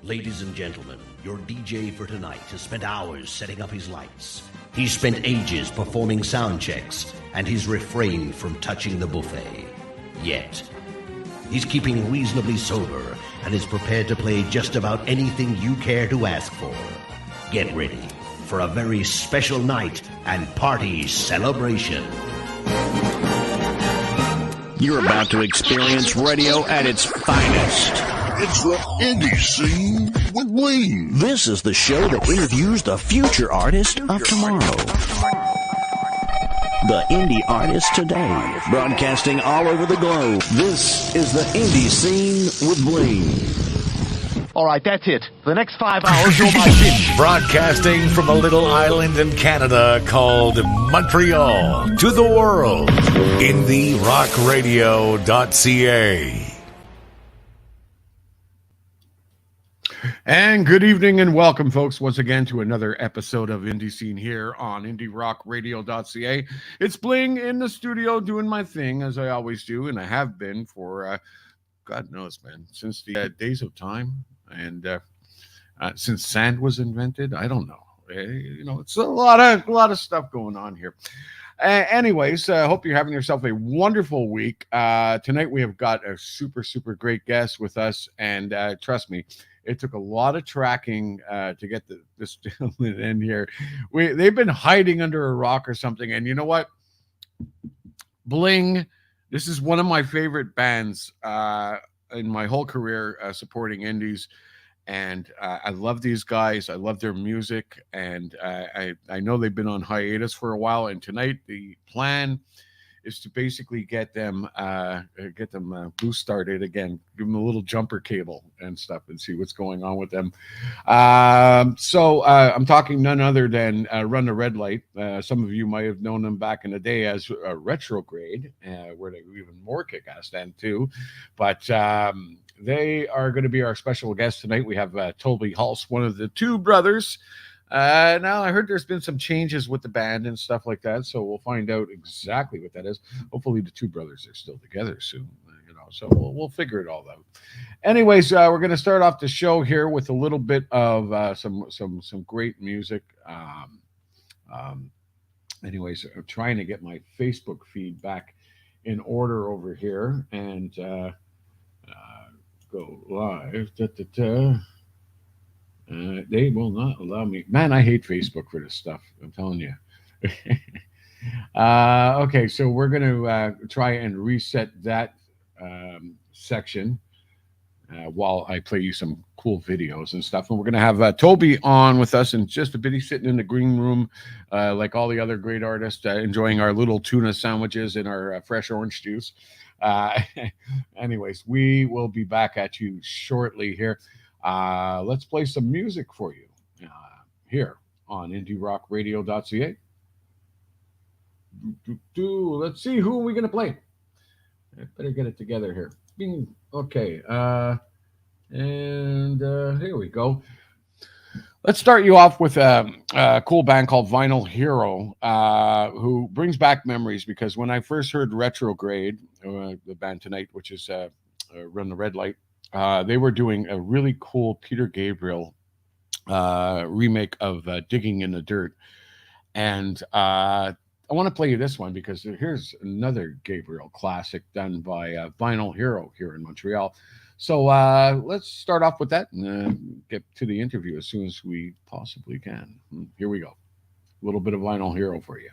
Ladies and gentlemen, your DJ for tonight has spent hours setting up his lights. He's spent ages performing sound checks, and he's refrained from touching the buffet. Yet, he's keeping reasonably sober and is prepared to play just about anything you care to ask for. Get ready for a very special night and party celebration. You're about to experience radio at its finest. It's the indie scene with Bling. This is the show that interviews the future artist of tomorrow. The indie artist today, broadcasting all over the globe. This is the indie scene with Bling. All right, that's it. For the next 5 hours, you're my bitch. Broadcasting from a little island in Canada called Montreal to the world. IndieRockRadio.ca. And good evening and welcome, folks, once again to another episode of Indie Scene here on IndieRockRadio.ca. It's Bling in the studio doing my thing, as I always do, and I have been for, God knows, man, since the days of time and since sand was invented. I don't know. It's a lot of stuff going on here. Anyways, I hope you're having yourself a wonderful week. Tonight we have got a super, super great guest with us, and trust me, it took a lot of tracking to get this gentleman in here. They've been hiding under a rock or something. And you know what? Bling, this is one of my favorite bands in my whole career supporting indies. And I love these guys. I love their music. And I know they've been on hiatus for a while. And tonight the plan is to basically get them boost started again, give them a little jumper cable and stuff and see what's going on with them. So I'm talking none other than Run the Red Light. Some of you might have known them back in the day as Retrograde, where they were even more kick-ass then too. But they are going to be our special guest tonight. We have Toby Hulse, one of the two brothers. Now, I heard there's been some changes with the band and stuff like that, so we'll find out exactly what that is. Hopefully, the two brothers are still together soon, so we'll figure it all out. Anyways, we're going to start off the show here with a little bit of some great music. Anyways, I'm trying to get my Facebook feed back in order over here and go live. They will not allow me. Man, I hate Facebook for this stuff. I'm telling you. Okay, so we're going to try and reset that section while I play you some cool videos and stuff. And we're going to have Toby on with us in just a bit. He's sitting in the green room like all the other great artists, enjoying our little tuna sandwiches and our fresh orange juice. Anyways, we will be back at you shortly here. Let's play some music for you here on IndieRockRadio.ca. Let's see, who are we going to play? I better get it together here. Bing. Okay. And here we go. Let's start you off with a cool band called Vinyl Hero, who brings back memories, because when I first heard Retrograde, the band tonight, which is Run the Red Light, they were doing a really cool Peter Gabriel remake of Digging in the Dirt. And I want to play you this one because here's another Gabriel classic done by Vinyl Hero here in Montreal. So let's start off with that and get to the interview as soon as we possibly can. Here we go. A little bit of Vinyl Hero for you.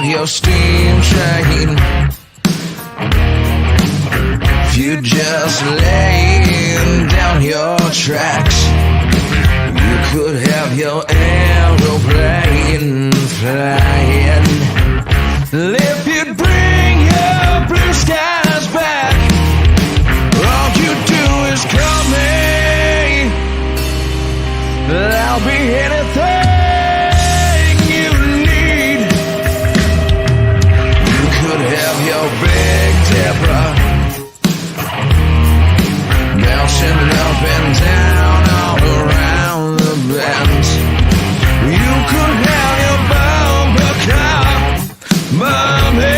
Your steam train, if you just laying down your tracks, you could have your aeroplane flying. If you'd bring your blue skies back, all you do is call me. I'll be anything you need. You could have your Big Dipper bouncing up and down all around the bend. You could have your bumper car, Mommy.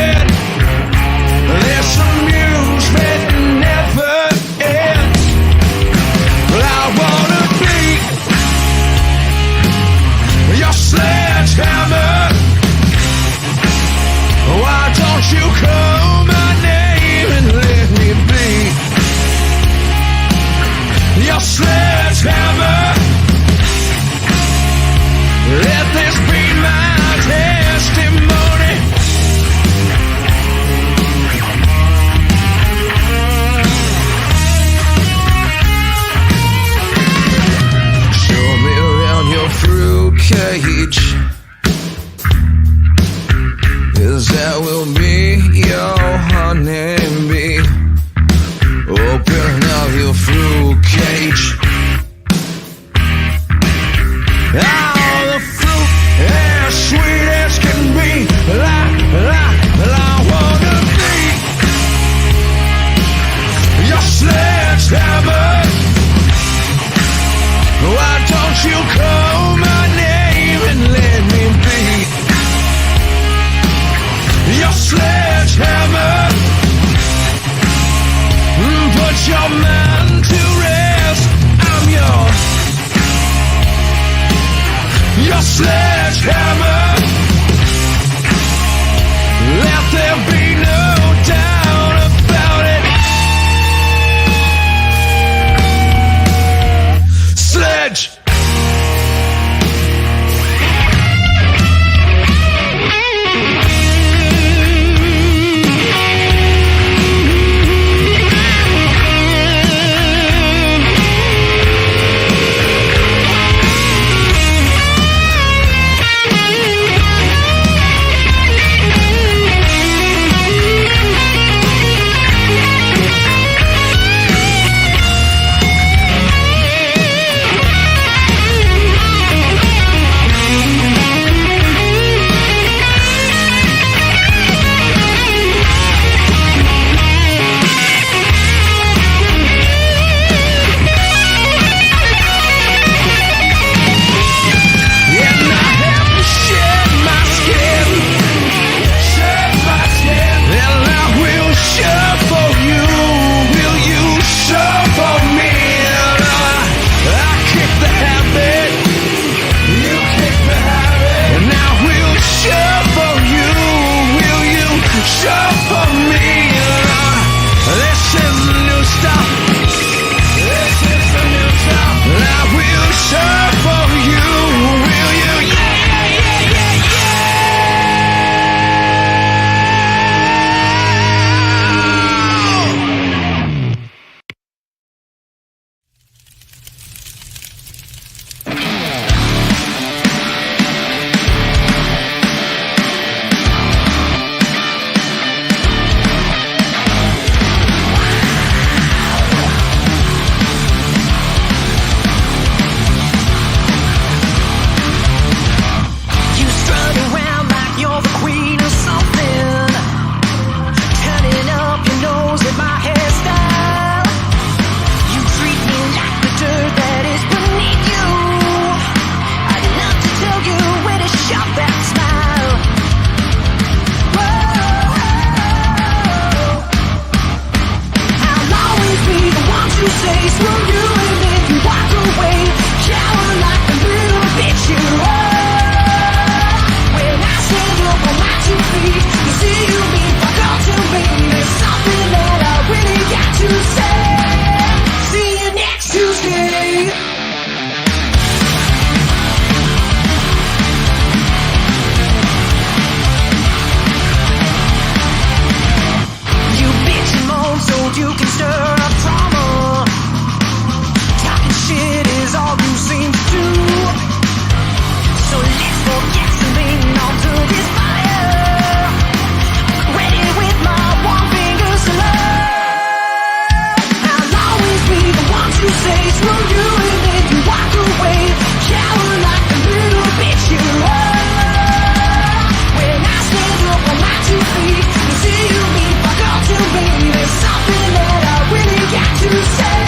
from you and then you walk away. Cower like a little bitch you are. When I stand up on my 2 feet, you see you mean fuck all to me. There's something that I really got to say.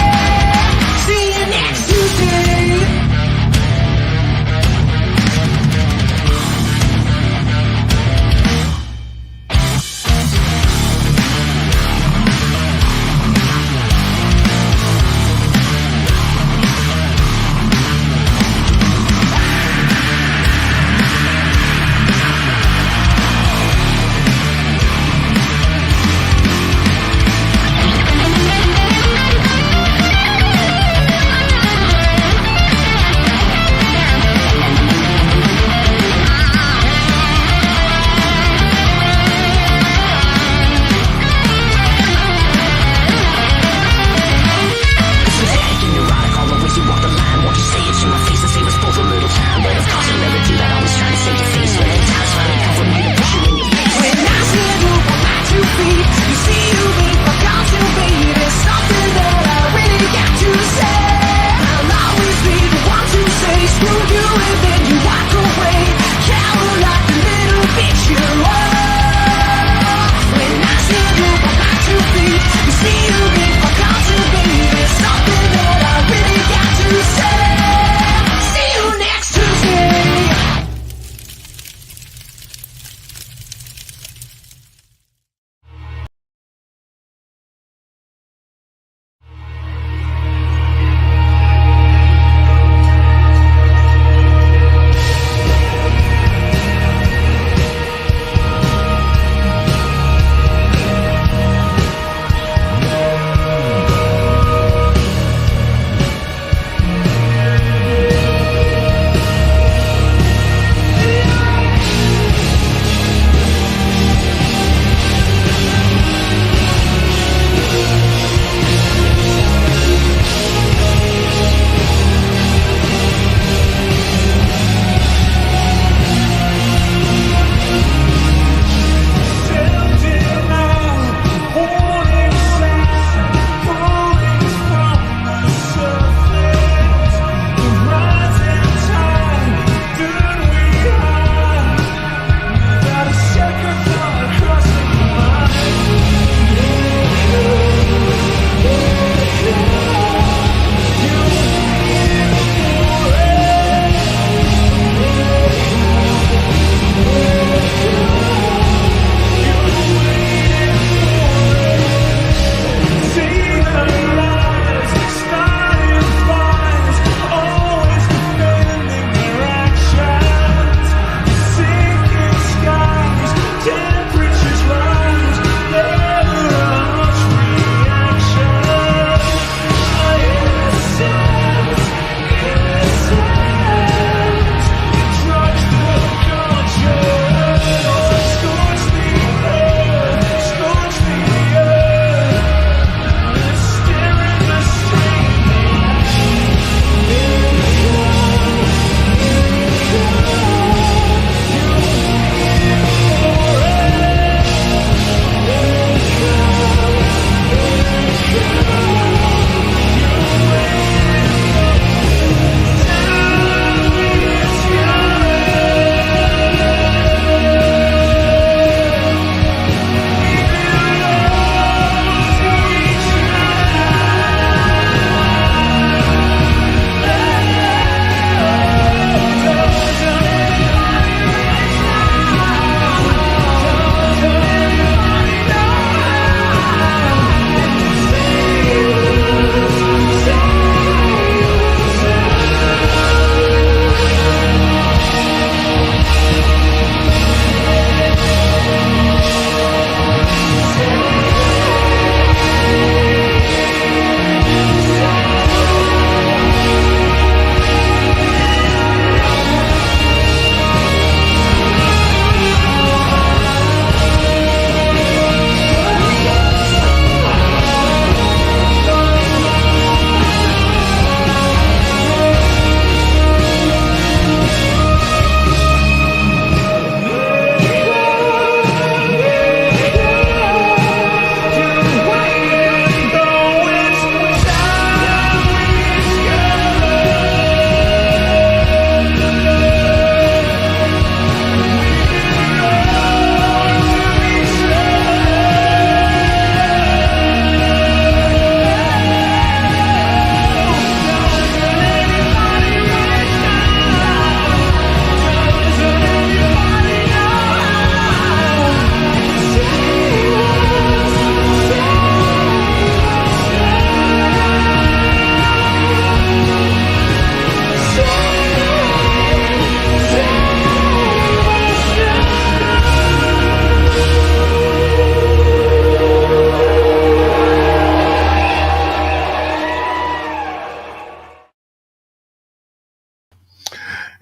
See you next Tuesday.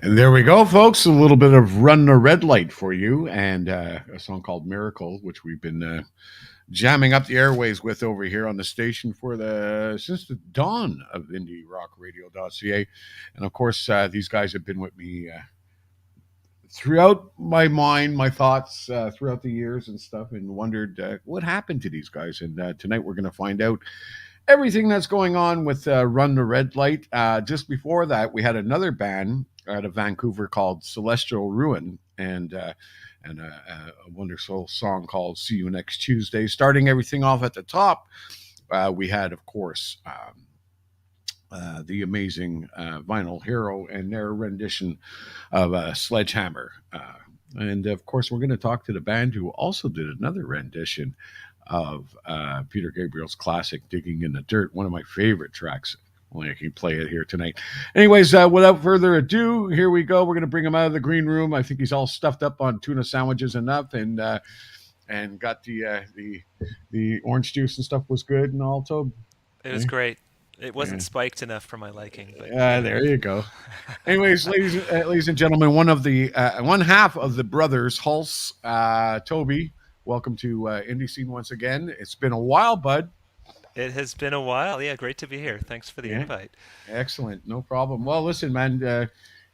And there we go, folks. A little bit of Run the Red Light for you, and a song called Miracle, which we've been jamming up the airways with over here on the station for the since the dawn of IndieRockRadio.ca. And of course, these guys have been with me throughout my mind, my thoughts throughout the years and stuff, and wondered what happened to these guys. And tonight we're going to find out everything that's going on with Run the Red Light. Just before that, we had another band out of Vancouver called Celestial Ruin, and a wonderful song called "See You Next Tuesday." Starting everything off at the top, we had, of course, the amazing Vinyl Hero and their rendition of Sledgehammer. And of course, we're going to talk to the band who also did another rendition of Peter Gabriel's classic "Digging in the Dirt," one of my favorite tracks. Only I can play it here tonight. Anyways, without further ado, here we go. We're going to bring him out of the green room. I think he's all stuffed up on tuna sandwiches enough, and got the orange juice and stuff was good and all. So It was great. It wasn't spiked enough for my liking, but there you go. Anyways, ladies and gentlemen, one half of the brothers, Hulse, Toby. Welcome to Indie Scene once again. It's been a while, bud. it has been a while. Yeah, great to be here. Thanks for the invite. Excellent, no problem. Well, listen, man.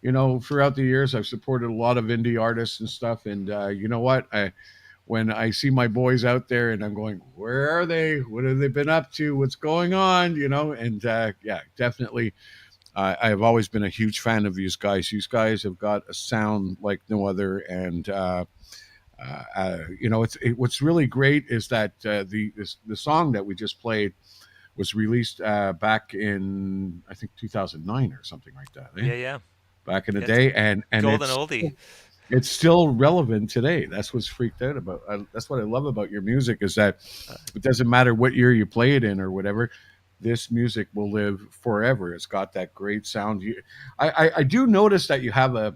Throughout the years, I've supported a lot of indie artists and stuff, and you know what? When I see my boys out there, and I'm going, where are they? What have they been up to? What's going on? And definitely. I have always been a huge fan of these guys. These guys have got a sound like no other, and what's really great is that the song that we just played was released back in I think 2009 or something like that. Yeah. Back in the day, and golden oldie. It's still relevant today. That's what's freaked out about. That's what I love about your music is that it doesn't matter what year you play it in or whatever. This music will live forever. It's got that great sound. I do notice that you have a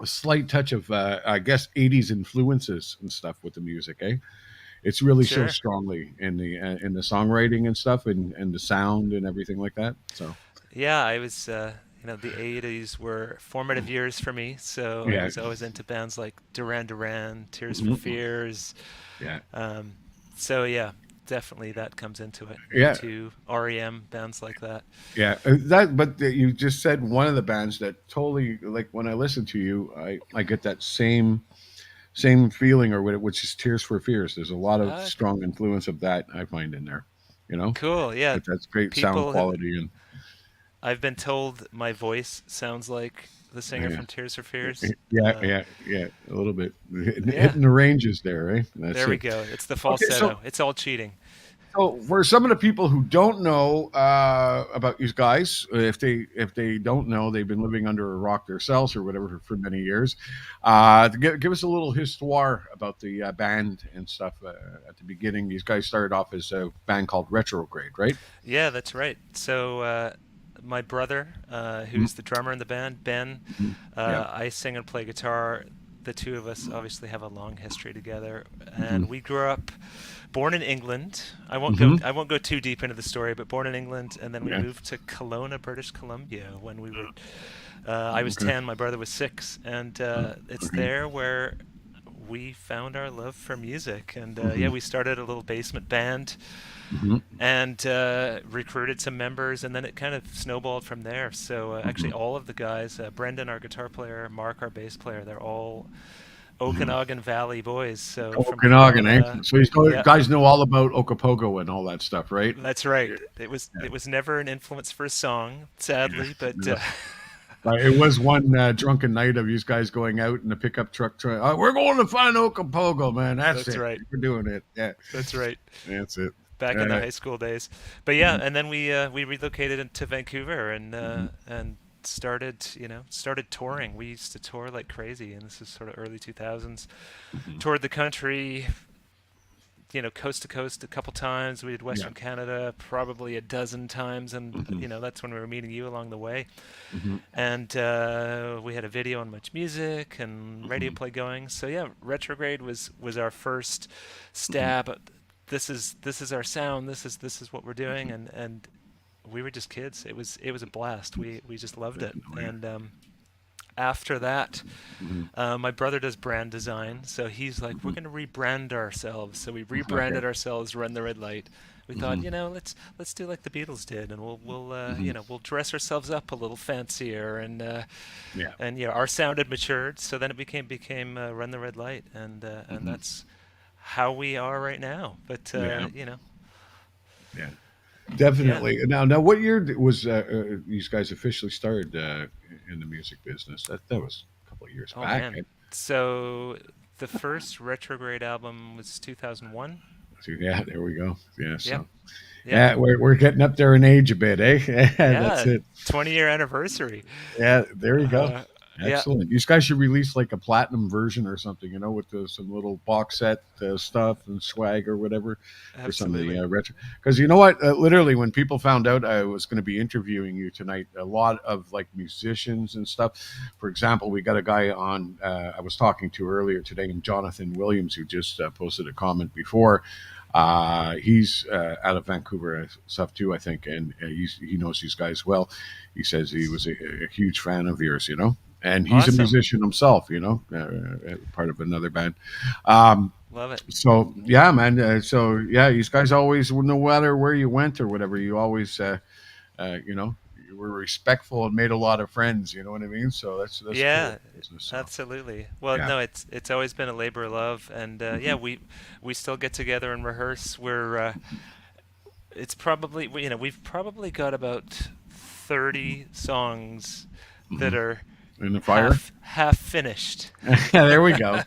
slight touch of I guess 80s influences and stuff with the music, eh? It's really Sure. so strongly in the songwriting and stuff and the sound and everything like that. So Yeah, I was, the 80s were formative years for me, so I yeah. was always into bands like Duran Duran, Tears for Mhm. Fears. Yeah. So yeah, definitely that comes into it. Yeah. To REM, bands like that. Yeah, but you just said one of the bands that totally like when I listen to you, I get that same feeling or which is Tears for Fears. There's a lot of Uh, strong influence of that I find in there, you know. cool. Yeah, But that's great sound people have. quality and I've been told my voice sounds like the singer yeah, from Tears for Fears. yeah, a little bit Yeah, hitting the ranges there, right? That's there we it. go. It's the Okay, falsetto. It's all cheating. so for some of the people who don't know about these guys, if they don't know, they've been living under a rock themselves or whatever for many years. Give us a little histoire about the band and stuff at the beginning. These guys started off as a band called Retrograde, right? Yeah, that's right. So my brother, who's the drummer in the band, Ben, Yeah. I sing and play guitar. The two of us obviously have a long history together, Mm-hmm. and we grew up, born in England. I won't Mm-hmm. go. I won't go too deep into the story, but born in England, and then we Yeah. moved to Kelowna, British Columbia, when we were. I was Okay. 10. My brother was 6, and it's Okay. there where we found our love for music. And Mm-hmm. we started a little basement band Mm-hmm. and recruited some members, and then it kind of snowballed from there. So actually, all of the guys, Brendan, our guitar player, Mark, our bass player, they're all Okanagan Valley boys. So from Okanagan, eh? Kelowna. So these Yeah, guys know all about Okopogo and all that stuff, right? that's right. It was never an influence for a song, sadly, but Yeah. It was one drunken night of these guys going out in the pickup truck. We're going to find Okopogo, man. That's that's it. right. We're doing it. Yeah, That's right. that's it. Back in the Uh, high school days. But yeah, and then we relocated to Vancouver and started touring. We used to tour like crazy, and this is sort of early 2000s. Toured the country, coast to coast a couple times. We did Western Canada probably a dozen times, and that's when we were meeting you along the way. And we had a video on Much Music and radio play going. So yeah, Retrograde was our first stab at this is our sound. This is what we're doing, and we were just kids. It was a blast. We just loved it, and after that, Mhm. my brother does brand design, so he's like, we're Mhm. going to rebrand ourselves. So we Okay. rebranded ourselves Run the Red Light. We thought, Mhm. let's do like the Beatles did, and we'll Mhm. we'll dress ourselves up a little fancier, Yeah. and our sound had matured. So then it became Run the Red Light, and Mhm. that's how we are right now. But Yeah. you know, Yeah. yeah. Definitely. Now, what year was these guys officially started in the music business? That was a couple of years Oh back. man. So the first Retrograde album was 2001. So, yeah, there we go. Yeah, Yep. so Yep. yeah, we're getting up there in age a bit, eh? Yeah, that's Yeah. it. 20-year anniversary. Yeah, there you go. Uh, yeah. Excellent. These guys should release like a platinum version or something, with some little box set stuff and swag or whatever for some of the Absolutely. retro. Because you know what? Literally, when people found out I was going to be interviewing you tonight, a lot of like musicians and stuff. For example, we got a guy on I was talking to earlier today, named Jonathan Williams, who just posted a comment before. He's out of Vancouver and stuff too, I think, and he knows these guys well. He says he was a huge fan of yours. And he's a Awesome. musician himself, part of another band. Um, Love it. so yeah, man. So yeah, these guys always, no matter where you went or whatever, you always, you were respectful and made a lot of friends. You know what I mean? So that's cool. Yeah, So absolutely. Well, yeah. no, it's always been a labor of love, and yeah, Hmm. we still get together and rehearse. It's probably we've probably got about 30 songs that Hmm. are In the fire. half finished. There we go.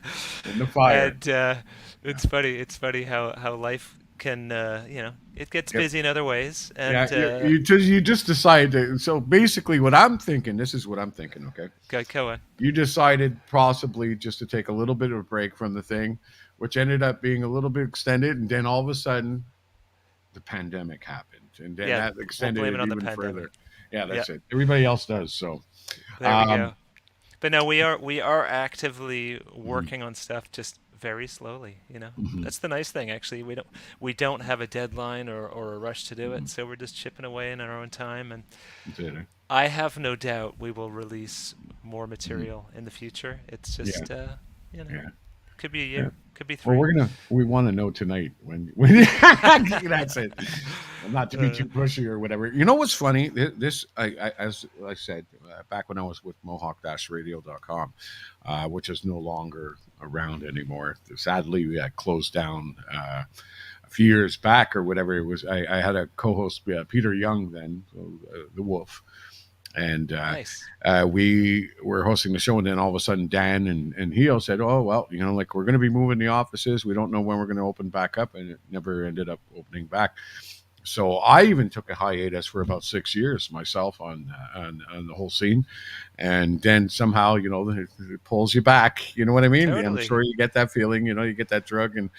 In the fire. And it's funny how life can it gets Yep. busy in other ways, Yeah, and you just decide to. So basically, what I'm thinking, this is what I'm thinking. Okay, go on. you decided possibly just to take a little bit of a break from the thing, which ended up being a little bit extended, and then all of a sudden, the pandemic happened, and then Yeah, that we'll extended blame it it on the even pandemic. further. Yeah, Yeah, that's it. Everybody else does. So, there we um, go. But no, we are actively mhm, working on stuff, just very slowly. mhm, That's the nice thing. Actually, we don't have a deadline or a rush to do it, mhm. so we're just chipping away in our own time. And That's it, eh? I have no doubt we will release more Mhm. material in the future. It's Yeah, just you know, yeah, could be a yeah. year, could be Well, 3. we want to know tonight when that's it. Not to be uh, too pushy or whatever. You know what's funny? This, as I said, back when I was with Mohawk-Radio.com, which is no longer around anymore. Sadly, we got closed down a few years back or whatever. It was. I had a co-host, Peter Young, then, so, the Wolf, and nice. we were hosting the show, and then all of a sudden Dan and Heo said, oh well, like, we're going to be moving the offices, we don't know when we're going to open back up, and it never ended up opening back. So I even took a hiatus for about 6 years myself on the whole scene, and then somehow, it pulls you back. You know what I mean? I'm Totally. sure you get that feeling. You get that drug, and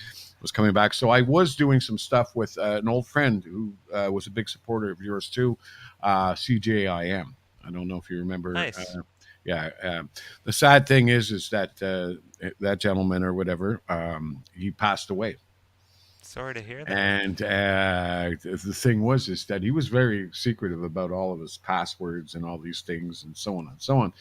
was coming back. So I was doing some stuff with an old friend who was a big supporter of yours too, CJIM. I don't know if you remember. Nice. Yeah. The sad thing is that that gentleman or whatever, he passed away. Sorry to hear that. And the thing was is that he was very secretive about all of his passwords and all these things and so on and so on.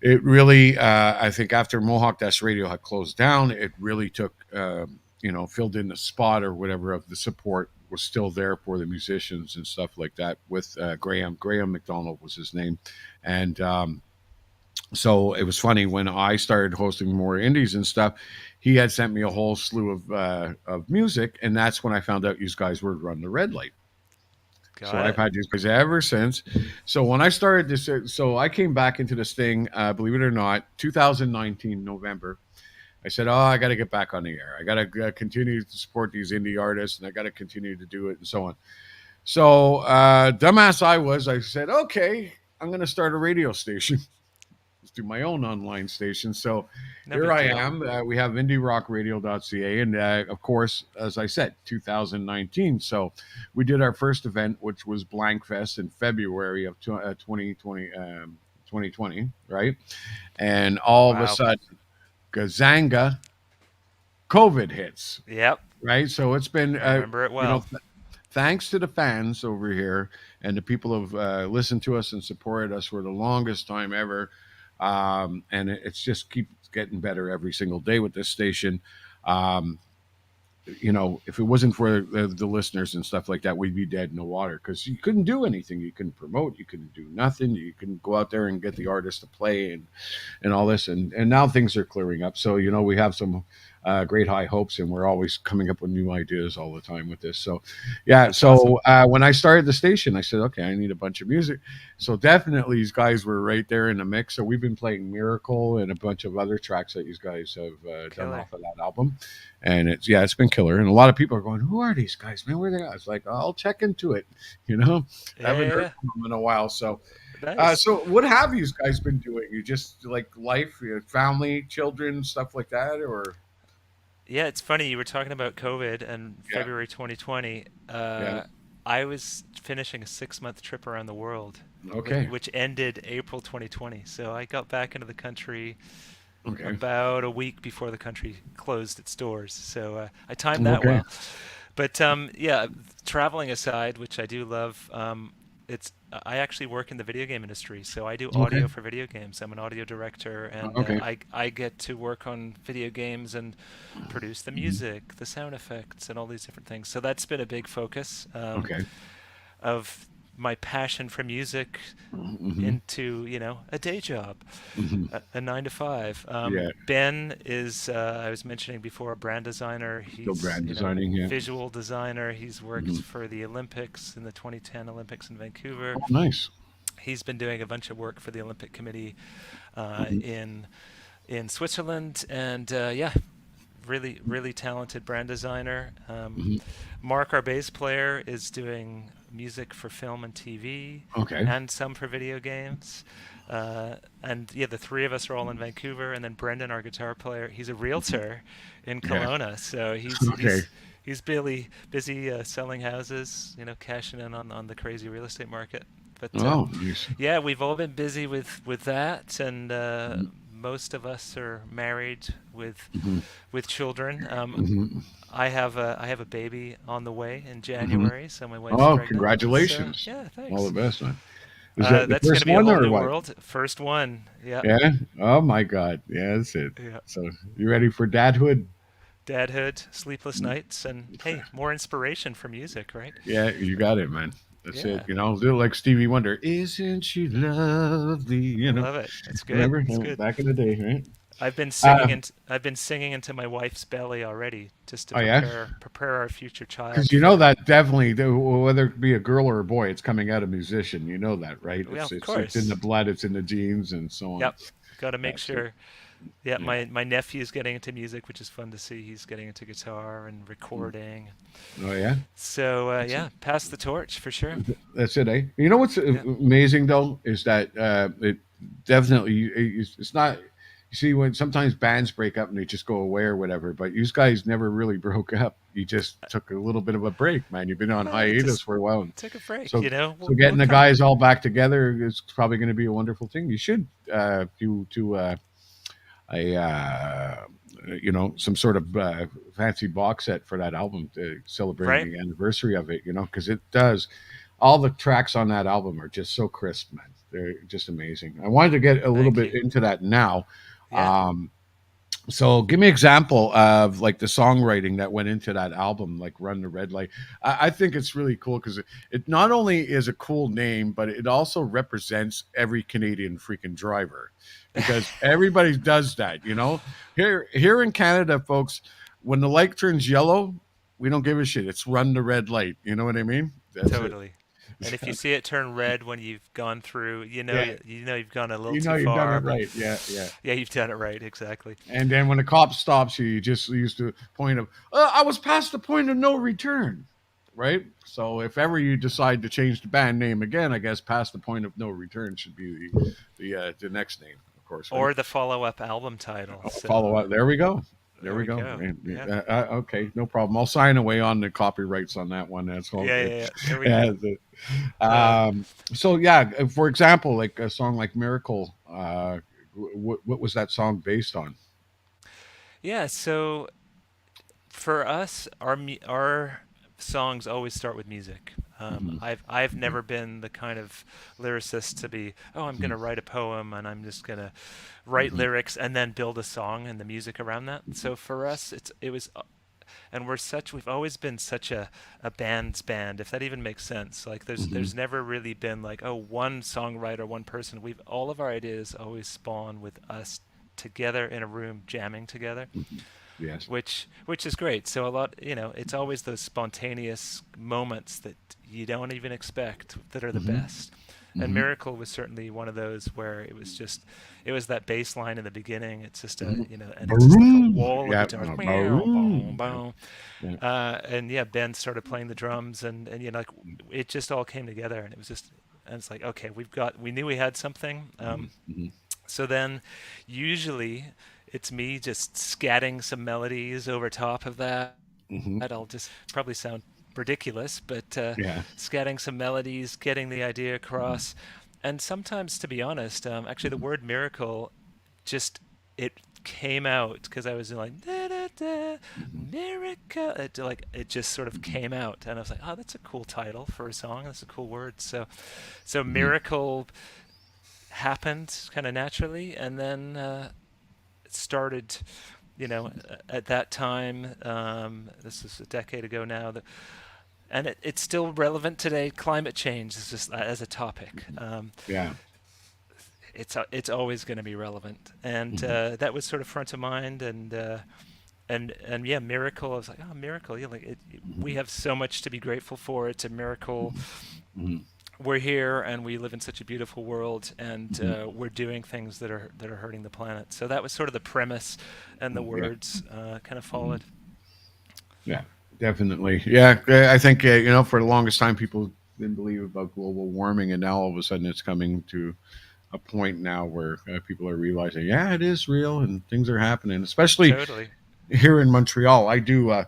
It really, I think, after Mohawk Dash Radio had closed down, it really took, filled in the spot or whatever of the support was still there for the musicians and stuff like that with Graham McDonald was his name. And so it was funny when I started hosting more indies and stuff. He had sent me a whole slew of music, and that's when I found out you guys were Run the Red Light. So Got I've it. had these guys ever since. So when I started this, so I came back into this thing, believe it or not, 2019 November. I said, "Oh, I got to get back on the air. I got to continue to support these indie artists, and I got to continue to do it, and so on." So dumbass I was, I said, "Okay, I'm going to start a radio station." Do my own online station. So No here big I deal. am. We have indierockradio.ca. And of course, as I said, 2019. So we did our first event, which was Blankfest in February of 2020, 2020, right? And all of a Wow. sudden, Gazanga, COVID hits, Yep. right? So it's been, I remember it you know, well. thanks to the fans over here and the people who've listened to us and supported us for the longest time ever. And it's just keeps getting better every single day with this station. Um, if it wasn't for the listeners and stuff like that, we'd be dead in the water because you couldn't do anything. You couldn't promote. You couldn't do nothing. You couldn't go out there and get the artists to play and all this. And now things are clearing up. So we have some great high hopes, and we're always coming up with new ideas all the time with this. So yeah. That's awesome. So when I started the station, I said, okay, I need a bunch of music. So definitely these guys were right there in the mix. So we've been playing Miracle and a bunch of other tracks that these guys have done Killer. off of that album. And it's been killer. And a lot of people are going, "Who are these guys, man? Where are they?" I was like, "I'll check into it." I haven't heard Yeah. from them in a while. So, Nice. so what have you guys been doing? You just like life, your family, children, stuff like that, or Yeah, it's funny. You were talking about COVID and yeah, February 2020. yeah, I was finishing a 6-month trip around the world, okay, which ended April 2020. So I got back into the country okay, about a week before the country closed its doors. So I timed that okay, well. But yeah, traveling aside, which I do love, it's I actually work in the video game industry, so I do okay, audio for video games. I'm an audio director, and okay, I get to work on video games and produce the music, the sound effects, and all these different things. So that's been a big focus okay, of my passion for music hmm into a day job, hmm a 9 to 5. yeah, Ben is I was mentioning before, a brand designer. still He's brand designing, yeah, visual designer. He's worked hmm for the Olympics in the 2010 Olympics in Vancouver. oh, nice, He's been doing a bunch of work for the Olympic Committee hmm in Switzerland, and yeah, really talented brand designer. hmm Mark, our bass player, is doing music for film and TV, okay, and some for video games. And yeah, the three of us are all in Vancouver, and then Brendan, our guitar player, he's a realtor in yeah, Kelowna, so he's okay, he's he's busy selling houses, cashing in on the crazy real estate market. But oh, nice, yeah, we've all been busy with that, and most of us are married hmm with children. hmm I have a baby on the way in hmm January, so my wife's oh, pregnant. So congratulations, yeah, all the thanks. best, man. Is that the That's going to first be a one whole or new what? world. First one. Yeah, Yeah. Oh my God. Yeah, that's it. yeah. So you ready for dadhood? Dadhood, sleepless nights, and hey, more inspiration for music, right? Yeah, you got it, man. That's it. Yeah, Do like Stevie Wonder. Isn't she lovely? I love it. It's good. Remember It's good. back in the day, right? I've been singing and I've been singing into my wife's belly already, just to Oh yeah, prepare our future child because you know for. that definitely, whether it be a girl or a boy, it's coming out a musician. You know that, right? Well, It's of it's in the course. blood, it's in the genes, and so on. Yep. Got to make That's it. sure. Yeah, Yeah. my nephew's getting into music, which is fun to see. He's getting into guitar and recording. Oh yeah. So That's it. yeah, pass the torch for sure. That's it, eh? You know what's Yeah, amazing though is that it definitely it's not. You see, when sometimes bands break up and they just go away or whatever, but you guys never really broke up. You just took a little bit of a break, man. You've been on hiatus just for a while, took a break. so We'll, so we'll getting the come. guys all back together is probably going to be a wonderful thing. You should do a some sort of fancy box set for that album celebrating Right. the anniversary of it, because it does. All the tracks on that album are just so crisp, man. They're just amazing. I wanted to get a little Thank bit you. into that now. Yeah. um so give me an example of like the songwriting that went into that album, like Run the Red Light. I think it's really cool because it not only is a cool name, but it also represents every Canadian freaking driver because everybody does that. Here in Canada, folks, when the light turns yellow, we don't give a shit. It's run the red light. You know what I mean? That's it. Totally. And if you see it turn red when you've gone through, Yeah, you've gone a little too you've done it far, but right. Yeah, yeah. yeah, you've done it right, exactly. And then when the cop stops you, you just use the point of, I was past the point of no return, right? So if ever you decide to change the band name again, I guess past the point of no return should be the next name, of course, right? Or the follow-up album title. Follow So up. There we go. There there we we go. go. Yeah. Okay, no problem. I'll sign away on the copyrights on that one. That's all Yeah, good. yeah, yeah. There we Yeah, go. that's it. Uh, So yeah, for example, like a song like Miracle, what was that song based on? yeah, so for us, our songs always start with music. I've never been the kind of lyricist to be, oh, I'm going to write a poem and I'm just going to write lyrics and then build a song and the music around that. So for us, it was, and we've always been such a band's band, if that even makes sense. Like there's never really been like, oh, one songwriter, one person. All of our ideas always spawn with us together in a room jamming together. Yes. Which is great. So a lot, it's always those spontaneous moments that you don't even expect that are the best. And Miracle was certainly one of those where it was that bass line in the beginning. It's just and it's just like a wall of guitars. Boom, boom. And Ben started playing the drums, and like it just all came together, and it was just, and it's like, okay, we knew we had something. So then, usually, it's me just scatting some melodies over top of that. That'll just probably sound ridiculous, but scatting some melodies, getting the idea across. And sometimes, to be honest, actually the word miracle it came out because I was like, da, da, da, miracle. It just sort of came out, and I was like, oh, that's a cool title for a song. That's a cool word. So miracle happened kind of naturally, and then it started, at that time. This is a decade ago now. And it's still relevant today. Climate change is just as a topic. It's always going to be relevant, and that was sort of front of mind. And miracle. I was like, oh, miracle. Yeah, we have so much to be grateful for. It's a miracle. We're here and we live in such a beautiful world, and we're doing things that are hurting the planet. So that was sort of the premise, and the words kind of followed. Yeah, definitely. Yeah, I think for the longest time people didn't believe about global warming, and now all of a sudden it's coming to a point now where people are realizing, yeah, it is real and things are happening. Especially Totally. here in Montreal, I do.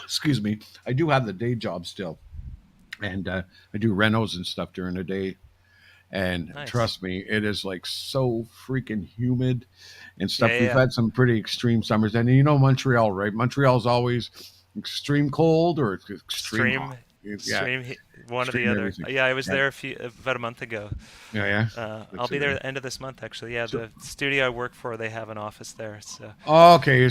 Excuse me, I do have the day job still. And I do renos and stuff during the day. And Nice. trust me, it is like so freaking humid and stuff. Yeah, We've yeah. had some pretty extreme summers. And Montreal, right? Montreal's always extreme cold or it's extreme hot. One or the Extreme other. everything. Yeah, I was there about a month ago. Yeah. I'll be there at the end of this month, actually. Yeah, the studio I work for, they have an office there. So. Oh, okay.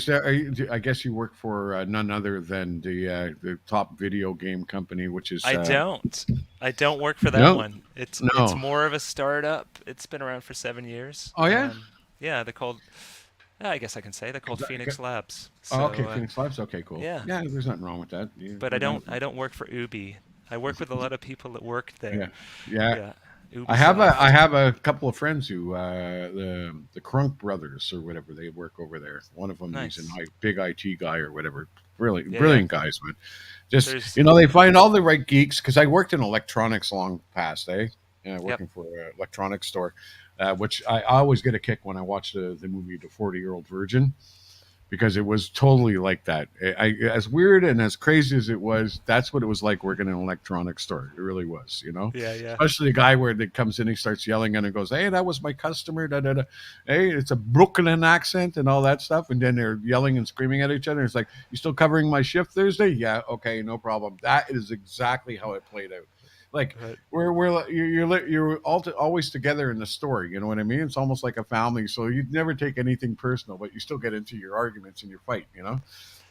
I guess you work for none other than the top video game company, which is. I don't work for that No? one. It's No. more of a startup. It's been around for 7 years. Oh, yeah? Yeah, they're called. I guess I can say they're called Phoenix Labs. So, Oh, okay, Phoenix Labs. Okay, cool. Yeah. There's nothing wrong with that. But I don't work for Ubi. I work with a lot of people that work there. Yeah. Ubisoft. I have a couple of friends who the Crunk brothers or whatever, they work over there. One of them Nice. is a big IT guy or whatever. Brilliant, Yeah, brilliant guys, man. Just There's- they find all the right geeks because I worked in electronics long past, working for an electronics store, which I always get a kick when I watch the movie The 40-Year-Old Virgin. Because it was totally like that. As weird and as crazy as it was, that's what it was like working in an electronics store. It really was, Yeah, yeah. Especially the guy where that comes in, he starts yelling and it goes, "Hey, that was my customer." Da, da, da. Hey, it's a Brooklyn accent and all that stuff, and then they're yelling and screaming at each other. It's like, "You still covering my shift Thursday?" "Yeah, okay, no problem." That is exactly how it played out. Like Right. you're always together in the store. You know what I mean? It's almost like a family. So you never take anything personal, but you still get into your arguments and your fight. People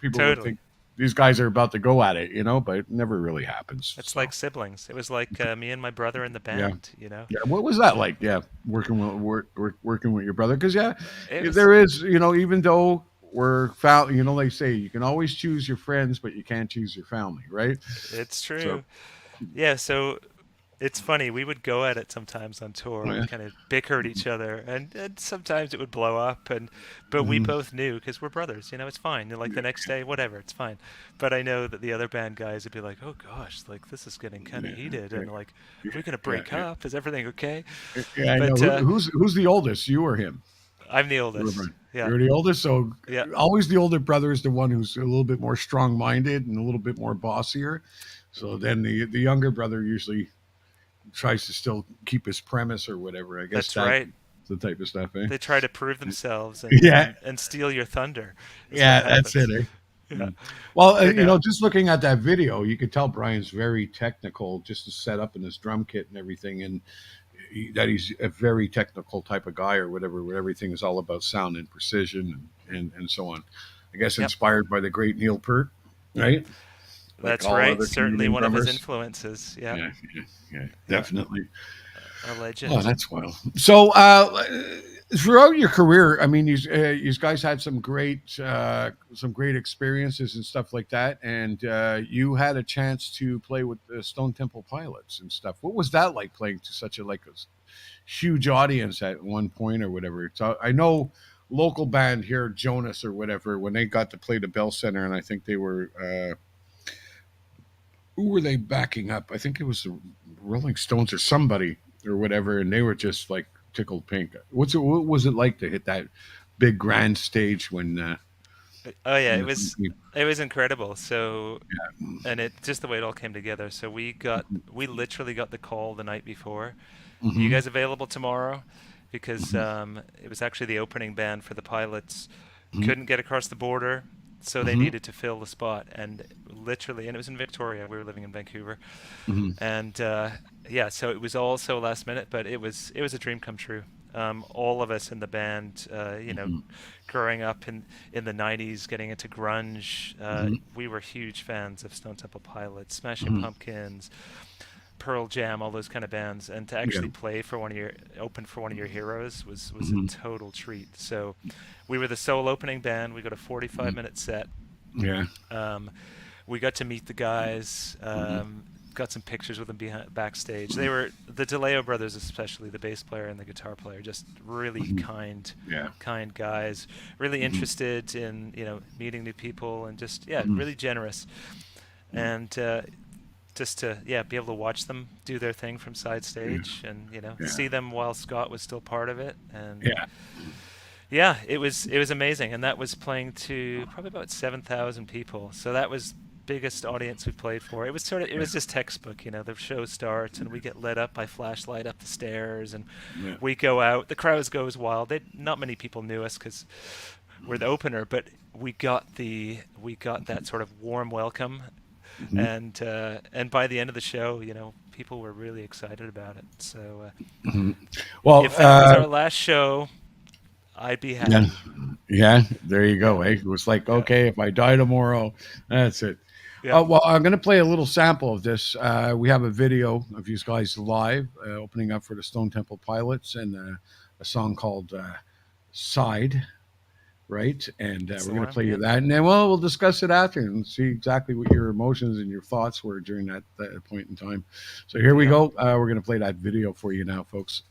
would Totally. think these guys are about to go at it. But it never really happens. It's so. like siblings. It was like me and my brother in the band. Yeah. What was that like? Yeah, working with your brother. Because It was- there is. Even though we're they say you can always choose your friends, but you can't choose your family, right? It's true. So- Yeah, so it's funny. We would go at it sometimes on tour. Oh, yeah. We kind of bicker at each other, and sometimes it would blow up. But we both knew because we're brothers. It's fine. Like the next day, whatever, it's fine. But I know that the other band guys would be like, "Oh gosh, like this is getting kind of heated," and like, "Are we gonna break up? Is everything okay?" Yeah, I But, know. Who's the oldest? You or him? I'm the oldest. Ruben. Yeah. You're the oldest, so Yeah. always the older brother is the one who's a little bit more strong-minded and a little bit more bossier. So then the younger brother usually tries to still keep his premise or whatever. I guess That's right. The type of stuff. They try to prove themselves and Yeah. and steal your thunder. is Yeah, what that's happens. it. Well, But no. just looking at that video, you could tell Brian's very technical, just to set up in his drum kit and everything, and that he's a very technical type of guy or whatever. Where everything is all about sound and precision and so on. I guess Yep. inspired by the great Neil Peart, right? That's all right. other Certainly Canadian one of his drummers. influences. Yeah. Yeah, definitely. A legend. Oh, that's wild. So, throughout your career, I mean, you guys had some great experiences and stuff like that, and you had a chance to play with the Stone Temple Pilots and stuff. What was that like, playing to such a huge audience at one point or whatever? So I know local band here, Jonas or whatever, when they got to play the Bell Center, and I think they were. Who were they backing up? I think it was the Rolling Stones or somebody or whatever, and they were just like tickled pink. What was it like to hit that big grand stage when? Oh yeah, when it was incredible. So, and it just the way it all came together. So we literally got the call the night before. You guys available tomorrow? Because it was actually the opening band for the Pilots. Couldn't get across the border, so they needed to fill the spot. And literally, and it was in Victoria. We were living in Vancouver, and yeah, so it was all so last minute, but it was a dream come true. All of us in the band, growing up in the '90s, getting into grunge, we were huge fans of Stone Temple Pilots, Smashing Pumpkins, Pearl Jam, all those kind of bands, and to actually play for open for one of your heroes was a total treat. So we were the sole opening band. We got a 45-minute set. Yeah. We got to meet the guys. Got some pictures with them backstage. They were the DeLeo brothers, especially the bass player and the guitar player, just really kind guys, really interested in meeting new people, and just really generous. And just to be able to watch them do their thing from side stage, and see them while Scott was still part of it, and it was amazing. And that was playing to probably about 7,000 people, so that was biggest audience we played for. It was just textbook. The show starts and we get lit up by flashlight up the stairs, and we go out, the crowd goes wild. Not many people knew us because we're the opener, but we got that sort of warm welcome. And by the end of the show, people were really excited about it. So, well, if that was our last show, I'd be happy. Yeah, there you go. It was like, okay, if I die tomorrow, that's it. Well, I'm going to play a little sample of this. We have a video of you guys live opening up for the Stone Temple Pilots, and a song called "Side." Right, and we're going to play you that, and then we'll discuss it after and see exactly what your emotions and your thoughts were during that point in time. So here we go. We're going to play that video for you now, folks.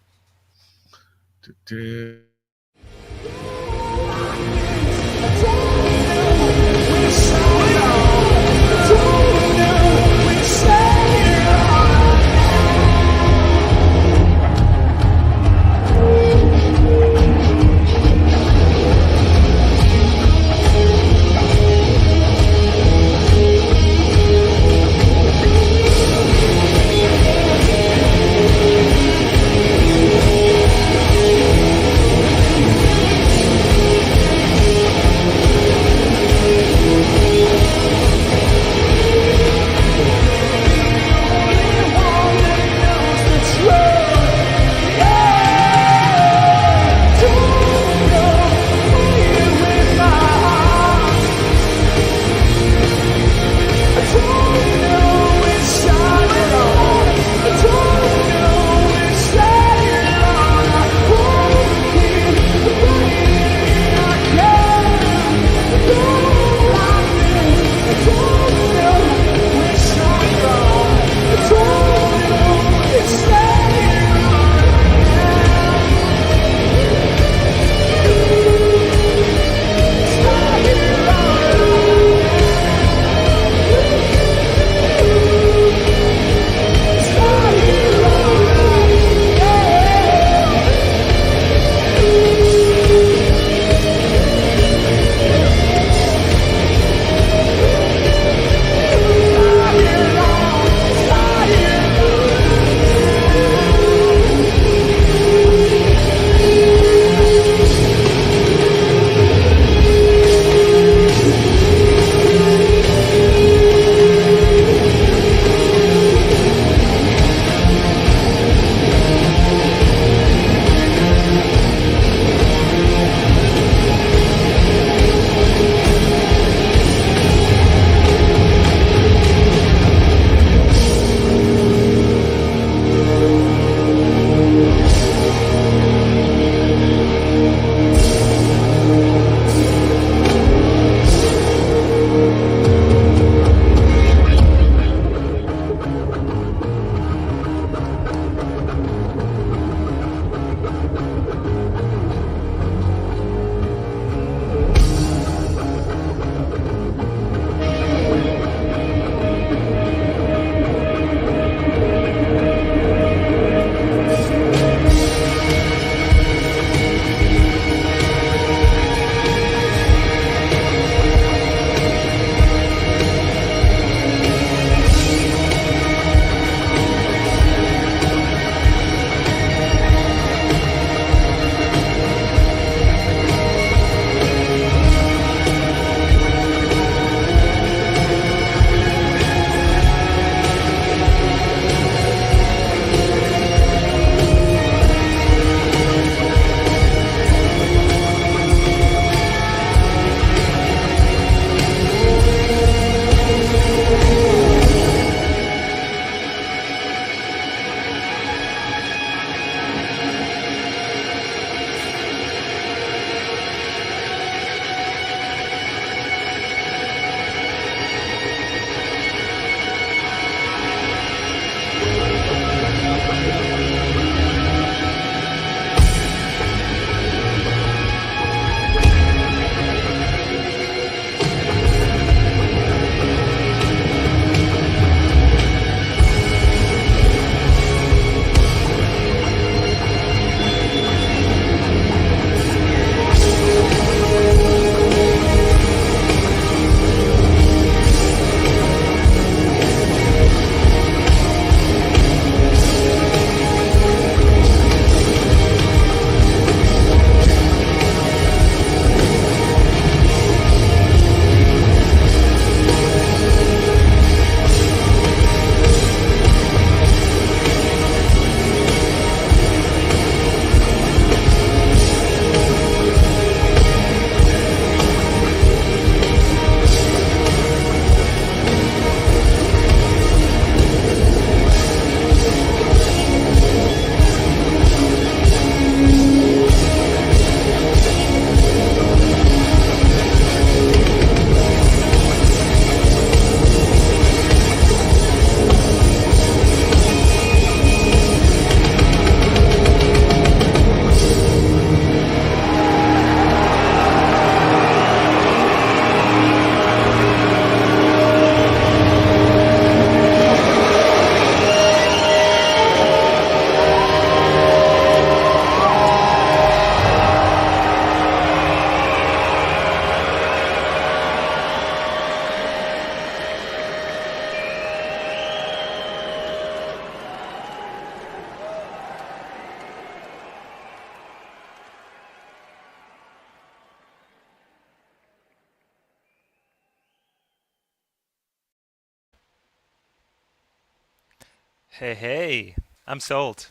Hey, I'm sold.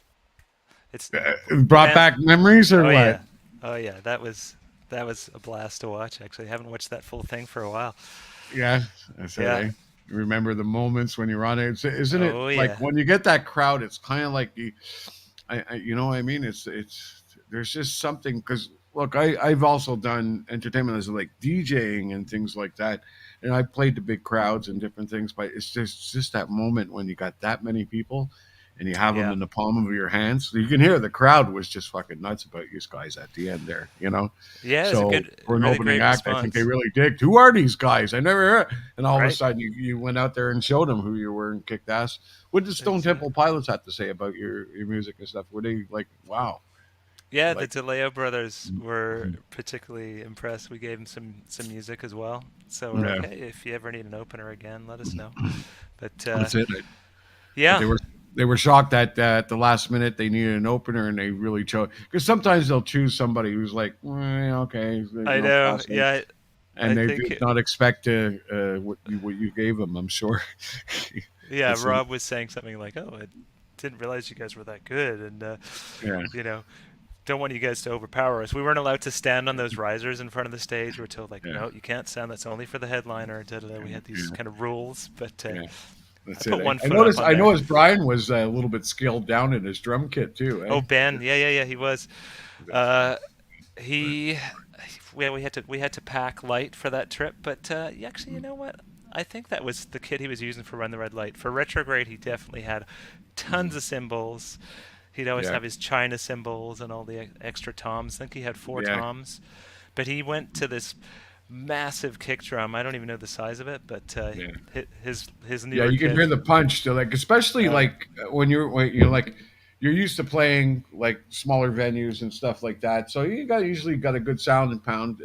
It's It the brought band's. back memories or Oh what? yeah, oh yeah. That was a blast to watch. Actually, I haven't watched that full thing for a while. Yeah, I said, Yeah. eh? Remember the moments when you're on it. Isn't it Oh like yeah. when you get that crowd? It's kind of like you know what I mean? There's just something because look, I've also done entertainment as like DJing and things like that, and I played to big crowds and different things. But it's just that moment when you got that many people, and you have them Yeah. in the palm of your hands. So you can hear the crowd was just fucking nuts about you guys at the end there. You know. Yeah. It was a So good, for an really opening great act, I think they response. really digged. Who are these guys? I never heard. And all of a Right. sudden, you went out there and showed them who you were and kicked ass. What did Stone Temple Exactly. Pilots have to say about your music and stuff? Were they like, wow, Yeah, the like, DeLeo brothers were particularly impressed. We gave them some music as well. So we're like, yeah, hey, if you ever need an opener again, let us know. But that's it. But yeah, they were shocked that at the last minute they needed an opener and they really chose because sometimes they'll choose somebody who's like, okay, I know. passing, Yeah, and I they think did not expect what you gave them. I'm sure. yeah, It's Rob was saying something like, "Oh, I didn't realize you guys were that good," and yeah, you know, don't want you guys to overpower us. We weren't allowed to stand on those risers in front of the stage. We were told like, yeah, no, you can't stand. That's only for the headliner. Da, da, da. We had these yeah, kind of rules, but yeah. I That's it. put Eh? one foot up on I there. noticed Brian was a little bit scaled down in his drum kit too. Oh, Eh? Ben, yeah, he was. Uh, he, we had to pack light for that trip, but actually, you know what? I think that was the kit he was using for Run the Red Light. For Retrograde, he definitely had tons of cymbals. He'd always Yeah, have his China cymbals and all the extra toms. I think he had four yeah, toms, but he went to this massive kick drum. I don't even know the size of it, but yeah. his Yeah, newer you can kit. hear the punch to like, especially Uh, like when you're like you're used to playing like smaller venues and stuff like that. So you got usually got a good sound and pound.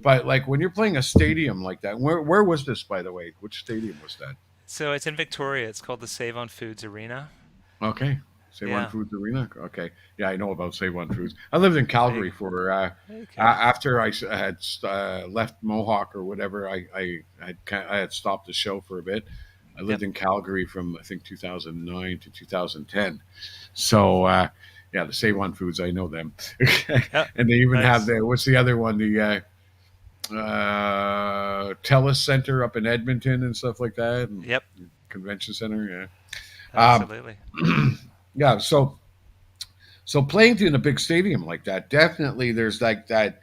But like when you're playing a stadium like that, where was this by the way? Which stadium was that? so it's in Victoria. It's called the Save on Foods Arena. Okay. Save On Yeah, Foods Arena. Okay. Yeah, I know about Save On Foods. I lived in there you Calgary go. for Okay. after had left Mohawk or whatever. I had stopped the show for a bit. I lived Yep. in Calgary from I think 2009 to 2010. So yeah, the Save On Foods, I know them, Yep. and they even have Nice. the what's the other one? The Telus Center up in Edmonton and stuff like that, and Yep. Convention Center. Yeah. Absolutely. Yeah. So playing in a big stadium like that, definitely there's like that.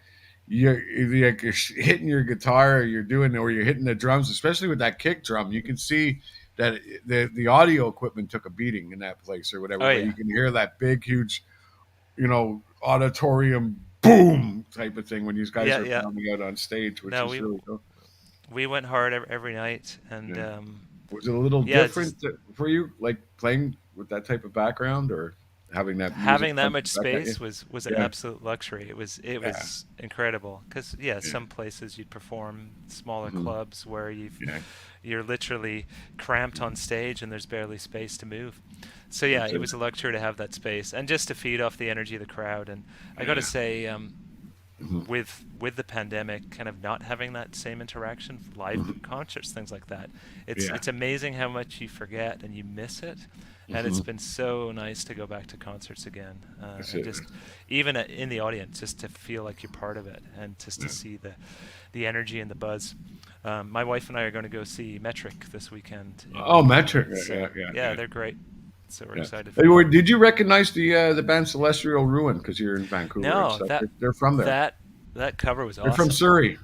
You're hitting your guitar, or you're doing, or you're hitting the drums, especially with that kick drum. You can see that the audio equipment took a beating in that place or whatever, Oh but you yeah. can hear that big, huge, auditorium boom type of thing when these guys Yeah, are yeah. pounding out on stage, which No, is we really cool. we went hard every night, and Yeah. Was it a little yeah, it's just different for you, like playing with that type of background or having that music having that punching much back at you? space was an Yeah, absolute luxury. It yeah, was incredible because yeah, yeah, some places you'd perform smaller hmm clubs where yeah. you're literally cramped on stage and there's barely space to move. So yeah, That's it it. was a luxury to have that space and just to feed off the energy of the crowd. And I got to Yeah. say, hmm with the pandemic kind of not having that same interaction, live hmm concerts, things like that, it's Yeah. it's amazing how much you forget and you miss it. And it's hmm been so nice to go back to concerts again, That's and it. just even in the audience, just to feel like you're part of it, and just to Yeah. see the energy and the buzz. My wife and I are going to go see Metric this weekend in Oh, Metric. Vancouver, Yeah, yeah, so yeah, yeah, yeah. they're great. So we're Yeah. excited for Hey, that. did you recognize the band Celestial Ruin because you're in Vancouver and No, stuff? They're from there. that that cover was They're from awesome, Surrey.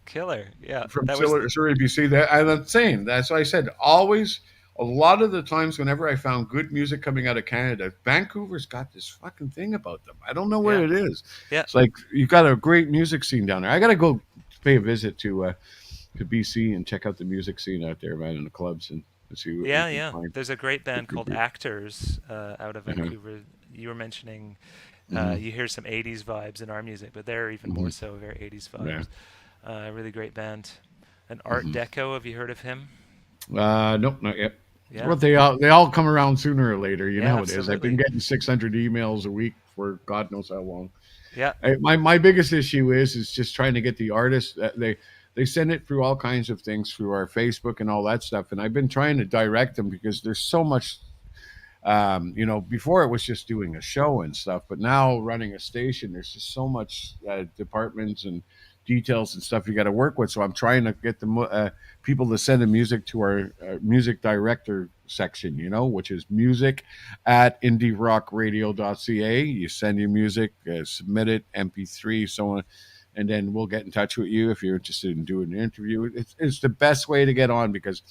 killer. Yeah, From that was Surrey, BC. I'm saying that's why I said always. A lot of the times, whenever I found good music coming out of Canada, Vancouver's got this fucking thing about them. I don't know what yeah, it is. yeah, It's like you got a great music scene down there. I got to go pay a visit to BC and check out the music scene out there, man, in the clubs and see what we can yeah. find. There's a great band called Actors out of Uh-huh. Vancouver. You were mentioning hmm you hear some 80s vibes in our music, but they're even hmm more so very 80s Yeah. vibes. Really great band. And Art hmm Deco, have you heard of him? Nope, not yet. Yeah, Well, they all come around sooner or later. You know yeah, how it is. I've been absolutely. getting 600 emails a week for God knows how long. Yeah, My biggest issue is just trying to get the artists. They send it through all kinds of things through our Facebook and all that stuff, and I've been trying to direct them because there's so much Before it was just doing a show and stuff, but now running a station, there's just so much departments and details and stuff you got to work with. So I'm trying to get the people to send the music to our music director section, which is music at indierockradio.ca. You send your music, submit it, MP3, so on, and then we'll get in touch with you if you're interested in doing an interview. It's the best way to get on because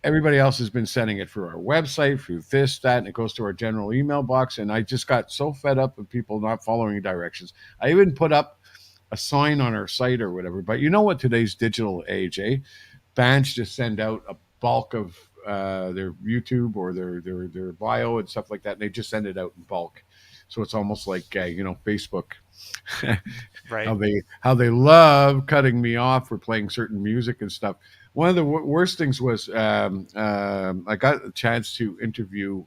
everybody else has been sending it through our website, through this, that, and it goes to our general email box. And I just got so fed up with people not following directions. I even put up a sign on our site or whatever. But you know what today's digital age, eh? Bands just send out a bulk of their YouTube or their bio and stuff like that, and they just send it out in bulk. So it's almost like Facebook. Right. how they love cutting me off for playing certain music and stuff. One of the worst things was I got a chance to interview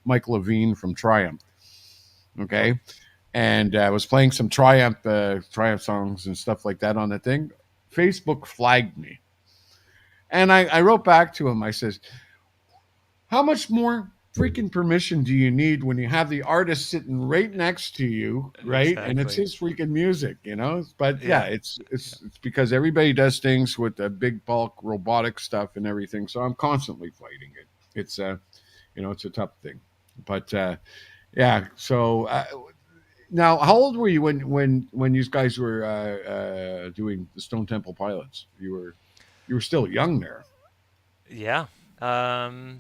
Mike Levine from Triumph. Okay, and I was playing some Triumph songs and stuff like that on the thing. Facebook flagged me, and I wrote back to him. I says, "How much more freaking permission do you need when you have the artist sitting right next to you, right? And it's Exactly. his freaking music, But yeah, Yeah. it's because everybody does things with the big bulk robotic stuff and everything. So I'm constantly fighting it. It's it's a tough thing. But yeah. So now, how old were you when you guys were doing the Stone Temple Pilots? You were still young there. Yeah.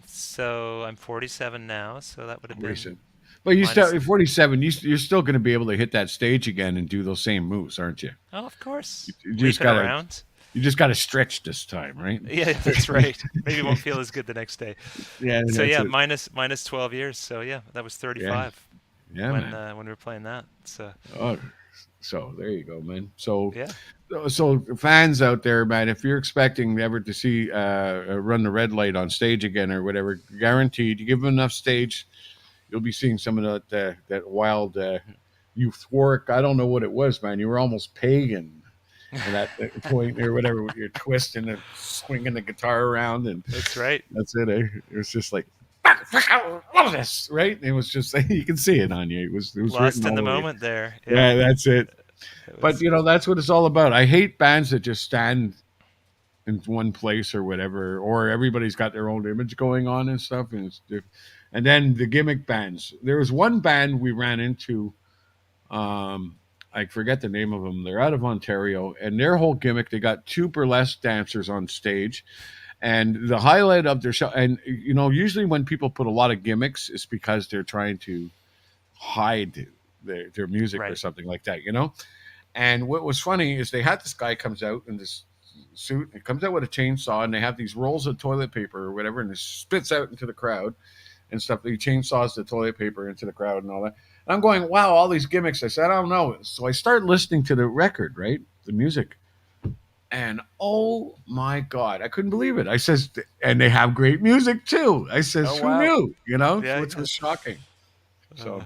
So I'm 47 now, so that would have been Recent. But you minus. still at 47. You're still going to be able to hit that stage again and do those same moves, aren't you? Oh, of course. You just Leaping gotta around. you just gotta stretch this time, right? Yeah, that's right. Maybe it won't feel as good the next day. Yeah, So that's yeah, it. minus 12 years. So yeah, that was Yeah, 35 yeah, man. when we were playing that. So Oh, so there you go, man. So, yeah. so fans out there, man, if you're expecting ever to see run the red light on stage again or whatever, guaranteed, you give them enough stage, you'll be seeing some of that wild euphoric. I don't know what it was, man. You were almost pagan at that point or whatever. You're twisting and swinging the guitar around, and That's right. that's it. It was just like, love this, right? It was just you can see it on you. It was Lost written in all the over you. moment there. Yeah. Yeah, that's it. It But was, that's what it's all about. I hate bands that just stand in one place or whatever, or everybody's got their own image going on and stuff. And then the gimmick bands. There was one band we ran into. I forget the name of them. They're out of Ontario, and their whole gimmick. They got two burlesque dancers on stage, and the highlight of their show. And usually when people put a lot of gimmicks, it's because they're trying to hide their music or right. something like that. And what was funny is they had this guy comes out in this suit and comes out with a chainsaw, and they have these rolls of toilet paper or whatever, and it spits out into the crowd and stuff. He chainsaws the toilet paper into the crowd and all that. And I'm going, wow, all these gimmicks. I said, I don't know. So I start listening to the record, right? The music. And oh my God, I couldn't believe it. I says, and they have great music too. I says, Oh who wow. knew? Yeah. Which was shocking. So Uh,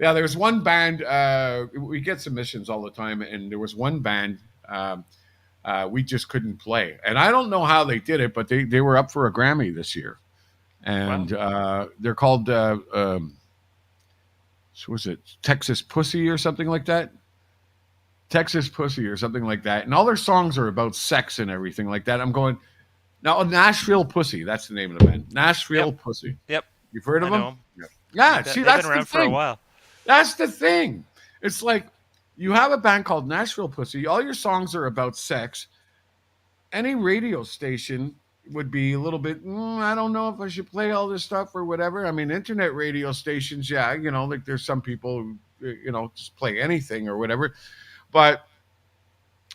yeah, there was one band. We get submissions all the time, and there was one band we just couldn't play, and I don't know how they did it, but they were up for a Grammy this year, and they're called so was it Texas Pussy or something like that? Texas Pussy or something like that, and all their songs are about sex and everything like that. I'm going now. Nashville Pussy, that's the name of the band. Nashville yep. Pussy. Yep. You've heard I of know them? 'em. Yeah. See, They've that's been the around for a thing. while. That's the thing. It's like you have a band called Nashville Pussy. All your songs are about sex. Any radio station would be a little bit, I don't know if I should play all this stuff or whatever. I mean, internet radio stations, yeah, like there's some people who, just play anything or whatever. But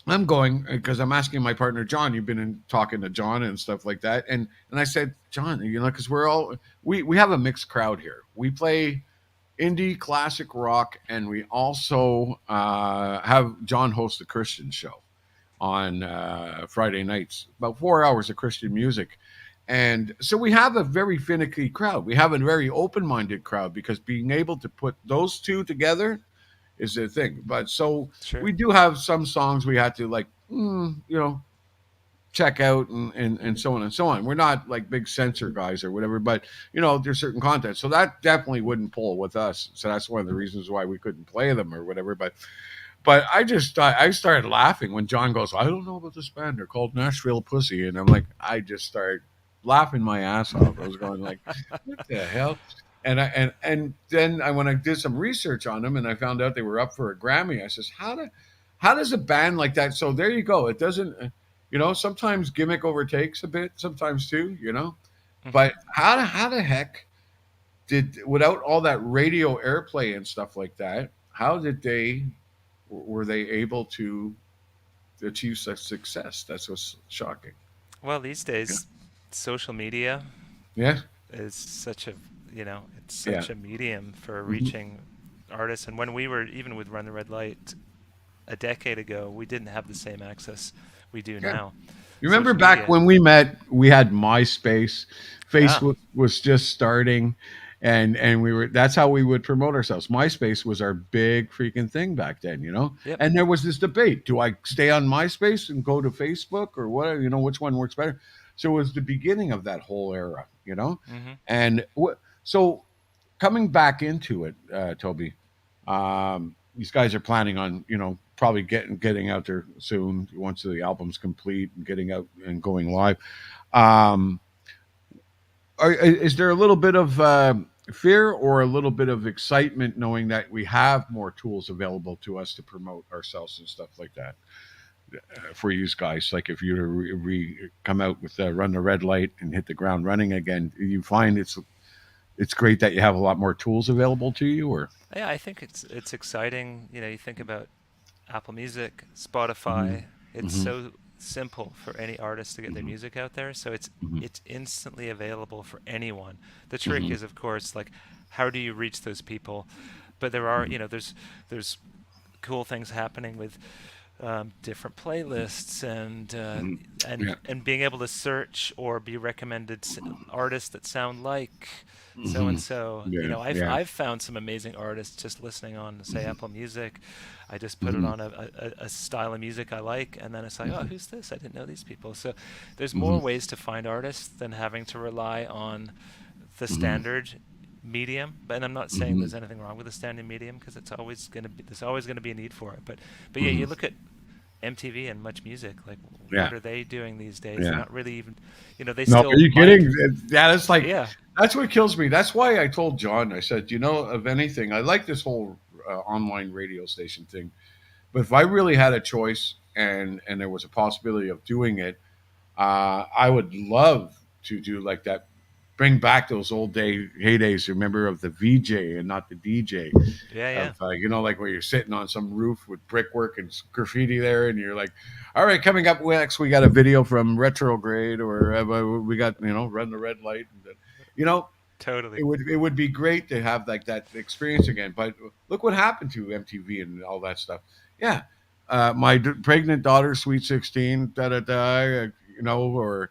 I'm going because I'm asking my partner John. You've been talking to John and stuff like that, and I said, John, because we have a mixed crowd here. We play indie classic rock, and we also have John host a Christian show on Friday nights, about 4 hours of Christian music. And so we have a very finicky crowd. We have a very open-minded crowd because being able to put those two together is the thing. But so Sure. we do have some songs we had to check out and so on and so on. We're not like big censor guys or whatever, but there's certain content. So that definitely wouldn't pull with us. So that's one of the reasons why we couldn't play them or whatever. But I started laughing when John goes, I don't know about this band. They're called Nashville Pussy. And I'm like, I just started laughing my ass off. I was going like, what the hell? And then when I did some research on them and I found out they were up for a Grammy, I says, how does a band like that? So there you go. It doesn't, sometimes gimmick overtakes a bit, sometimes too, But how the heck without all that radio airplay and stuff like that, how were they able to achieve such success? That's what's shocking. Well, these days, social media Yeah. is such a it's Yeah. such a medium for Mhm. reaching artists. And when we were even with Run the Red Light a decade ago, we didn't have the same access we do Yeah. now. You remember Social back media. when we met, we had MySpace, Yeah. Facebook was just starting, and that's how we would promote ourselves. MySpace was our big freaking thing back then, Yep. And there was this debate: do I stay on MySpace and go to Facebook, or what? Which one works better? So it was the beginning of that whole era, Mm-hmm. And so coming back into it, Toby, these guys are planning on, probably getting out there soon once the album's complete and getting out and going live. Um, is there a little bit of fear or a little bit of excitement knowing that we have more tools available to us to promote ourselves and stuff like that for you guys? Like if you come out with Run the Red Light and hit the ground running again, you find it's great that you have a lot more tools available to you, or Yeah, I think it's exciting. You think about Apple Music, mm-hmm. Spotify. It's Mm-hmm. so simple for any artist to get their Mm-hmm. music out there. So Mm-hmm. it's instantly available for anyone. The trick Mm-hmm. is, of course, like how do you reach those people? But there are, Mm-hmm. there's cool things happening with different playlists and Mm-hmm. Yeah. and being able to search or be recommended artists that sound like so Mm-hmm. and so. Yeah. Yeah. I've found some amazing artists just listening on, say, Apple Music. I just put it Mm-hmm. on a style of music I like, and then it's like, oh, who's this? I didn't know these people. So there's Mm-hmm. more ways to find artists than having to rely on the Mm-hmm. standard medium. But I'm not saying Mm-hmm. there's anything wrong with the standard medium because there's always gonna be a need for it. But yeah, Mm-hmm. you look at MTV and Much Music, like Yeah. what are they doing these days? They're Yeah. not really even, they No, still are you might. kidding? Yeah, that's like Yeah, that's what kills me. That's why I told John. I said, of anything, I like this whole online radio station thing. But if I really had a choice and there was a possibility of doing it, I would love to do like that. Bring back those old heydays. Remember of the VJ and not the DJ. yeah, yeah. Of like where you're sitting on some roof with brickwork and graffiti there, and you're like, all right, coming up next, we got a video from Retrograde, or we got Run the Red Light. You know, Totally. it would be great to have like that experience again. But look what happened to MTV and all that stuff. Yeah, my pregnant daughter, Sweet 16, da da da. Or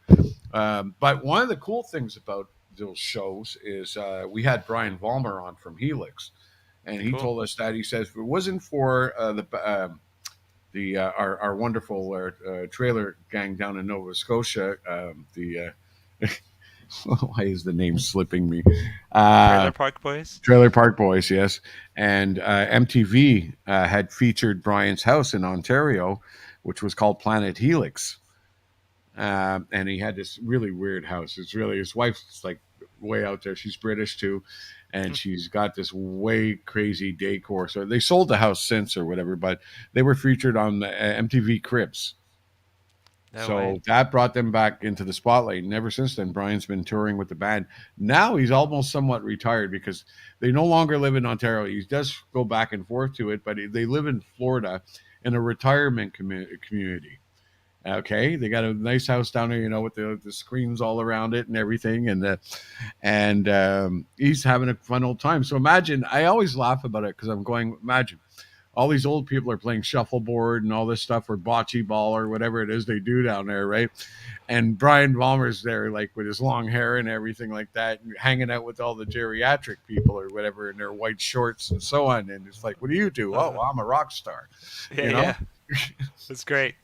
but one of the cool things about those shows is we had Brian Vollmer on from Helix, and he Cool. told us that he says if it wasn't for the our wonderful trailer gang down in Nova Scotia, why is the name slipping me? Trailer Park Boys. Trailer Park Boys, yes. And MTV had featured Brian's house in Ontario, which was called Planet Helix. And he had this really weird house. It's really his wife's like way out there. She's British too, and she's got this way crazy decor. So they sold the house since or whatever, but they were featured on the MTV Cribs. No So way. that brought them back into the spotlight. And ever since then, Brian's been touring with the band. Now he's almost somewhat retired because they no longer live in Ontario. He does go back and forth to it, but they live in Florida in a retirement community. Okay, they got a nice house down there, with the screens all around it and everything, and he's having a fun old time. So imagine, I always laugh about it because I'm going, imagine all these old people are playing shuffleboard and all this stuff, or bocce ball or whatever it is they do down there, right? And Brian Vollmer's there, like with his long hair and everything like that, and hanging out with all the geriatric people or whatever in their white shorts and so on. And it's like, what do you do? Oh, well, I'm a rock star, Yeah, you know? yeah. It's great.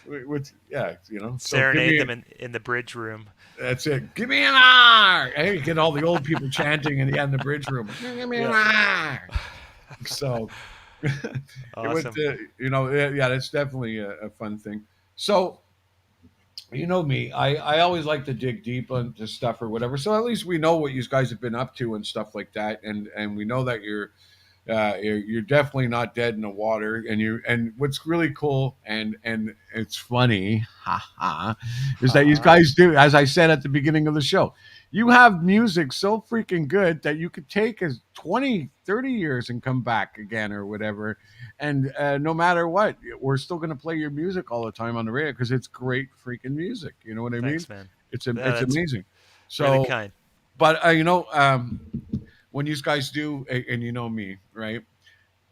With you know. So give Serenade me. them in the bridge room. That's it. Give me an R. Hey, you get all the old people chanting in the bridge room. Give me an R. So it would, Awesome. you know, yeah, that's definitely a fun thing. So you know me, I always like to dig deep into stuff or whatever. So at least we know what you guys have been up to and stuff like that, and we know that you're definitely not dead in the water. And what's really cool and it's funny, is that you guys do, as I said at the beginning of the show, you have music so freaking good that you could take as 20, 30 years and come back again or whatever. And no matter what, we're still going to play your music all the time on the radio because it's great freaking music. You know what I mean? Thanks, man. Yeah, It's that's amazing. really So, kind. but when you guys do, and you know me, right?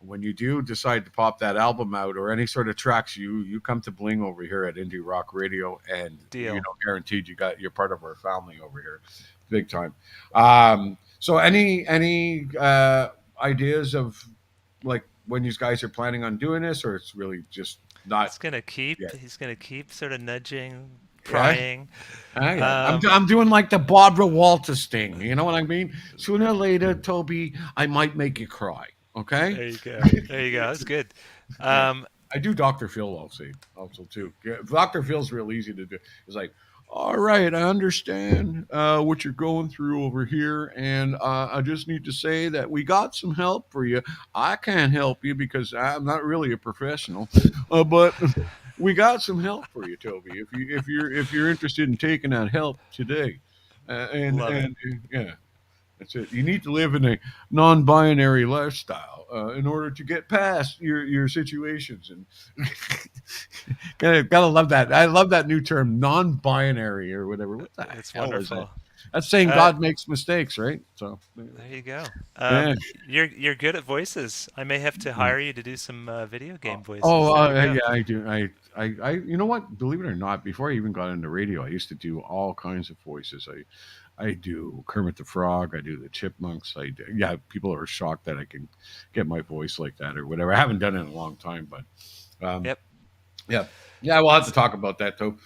When you do decide to pop that album out or any sort of tracks, you come to Bling over here at Indie Rock Radio, and you Deal. know, guaranteed you're part of our family over here, big time. So any ideas of like when you guys are planning on doing this, or it's really just not He's gonna keep. yet? He's gonna keep sort of nudging, Yeah. prying. Yeah. Um, I'm doing like the Barbara Walters thing. You know what I mean? Sooner or later, Toby, I might make you cry. Okay. there you go. There you go. That's good. Yeah. Um, I do Dr. Phil also too. Yeah, Dr. Phil's real easy to do. It's like, all right, I understand what you're going through over here, and I just need to say that we got some help for you. I can't help you because I'm not really a professional, but we got some help for you, Toby. If you're interested in taking that help today, Love it. yeah. That's it. You need to live in a non-binary lifestyle in order to get past your situations, and gotta love that. I love that new term, non-binary or whatever. What the It's hell is that? wonderful. That's saying Uh, God makes mistakes, right? So, there you go. yeah. You're good at voices. I may have to hire you to do some video game voices. Oh, There you go. yeah, I do. You know what? Believe it or not, before I even got into radio, I used to do all kinds of voices. I do Kermit the Frog. I do the Chipmunks. Yeah, people are shocked that I can get my voice like that or whatever. I haven't done it in a long time, but Yep. yeah, yeah. We'll have to talk about that too.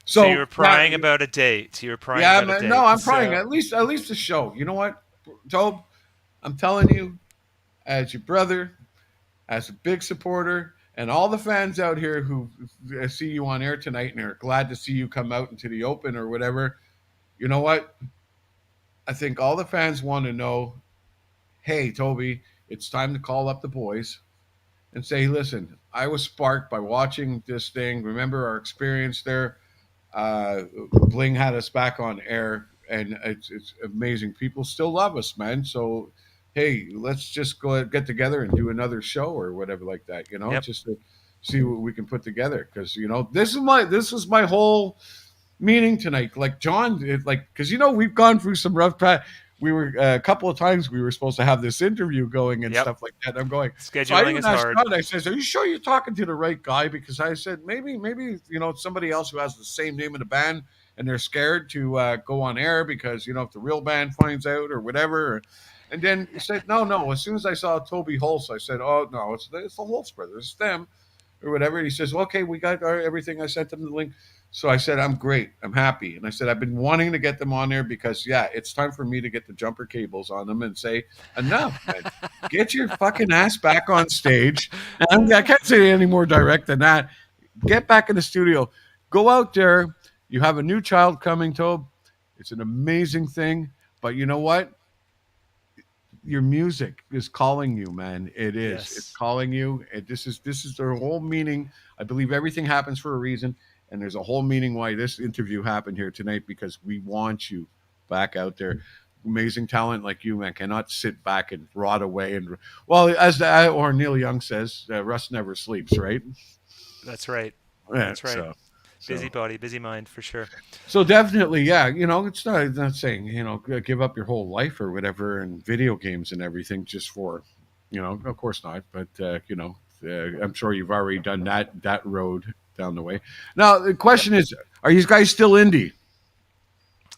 So you So were prying about a date. You were prying yeah, about a no, date. I'm trying So at least the show. You know what, Tobe? I'm telling you, as your brother, as a big supporter, and all the fans out here who see you on air tonight and are glad to see you come out into the open or whatever. You know what? I think all the fans want to know, hey, Toby, it's time to call up the boys and say, listen, I was sparked by watching this thing. Remember our experience there? Bling had us back on air, and it's amazing. People still love us, man. So, hey, let's just go get together and do another show or whatever like that. You know, yep. just to see what we can put together. Because you know, this is my whole meeting tonight. Like John, because you know we've gone through some rough patch. We were a couple of times we were supposed to have this interview going and Yep. stuff like that. I'm going. So I Scheduling even is asked hard. John. I says, "Are you sure you're talking to the right guy?" Because I said maybe you know somebody else who has the same name in the band and they're scared to go on air because you know if the real band finds out or whatever. And then he said, "No." As soon as I saw Toby Holtz, I said, "Oh no, it's the Holtz brothers, it's them." Or whatever. And he says, well, okay, we got everything. I sent him the link. So I said, I'm great. I'm happy. And I said, I've been wanting to get them on there because, yeah, it's time for me to get the jumper cables on them and say, enough, man. Get your fucking ass back on stage. And I can't say any more direct than that. Get back in the studio. Go out there. You have a new child coming, Tobe. It's an amazing thing. But you know what? Your music is calling you, man. It is. Yes. It's calling you. This is their whole meaning. I believe everything happens for a reason, and there's a whole meaning why this interview happened here tonight because we want you back out there. Amazing talent like you, man, cannot sit back and rot away. And well, or Neil Young says, "Rust never sleeps." Right? That's right. Yeah, That's right. Busy body, busy mind, for sure. So definitely, yeah. You know, it's not saying give up your whole life or whatever and video games and everything just for, of course not. But I'm sure you've already done that road down the way. Now the question is, are you guys still indie?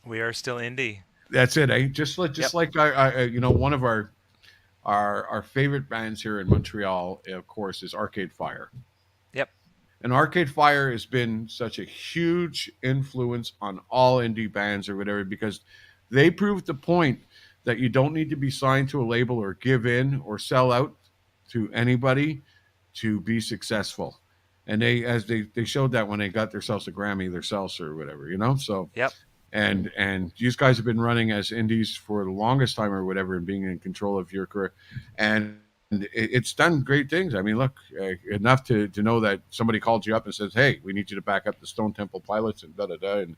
We are still indie. That's it, eh? Just like one of our favorite bands here in Montreal, of course, is Arcade Fire. Yep. And Arcade Fire has been such a huge influence on all indie bands or whatever because they proved the point that you don't need to be signed to a label or give in or sell out to anybody to be successful. And they showed that when they got themselves a Grammy themselves or whatever, you know. So Yep. and these guys have been running as indies for the longest time or whatever and being in control of your career, and it's done great things. I mean, look, enough to know that somebody called you up and says, hey, we need you to back up the Stone Temple Pilots and da-da-da, and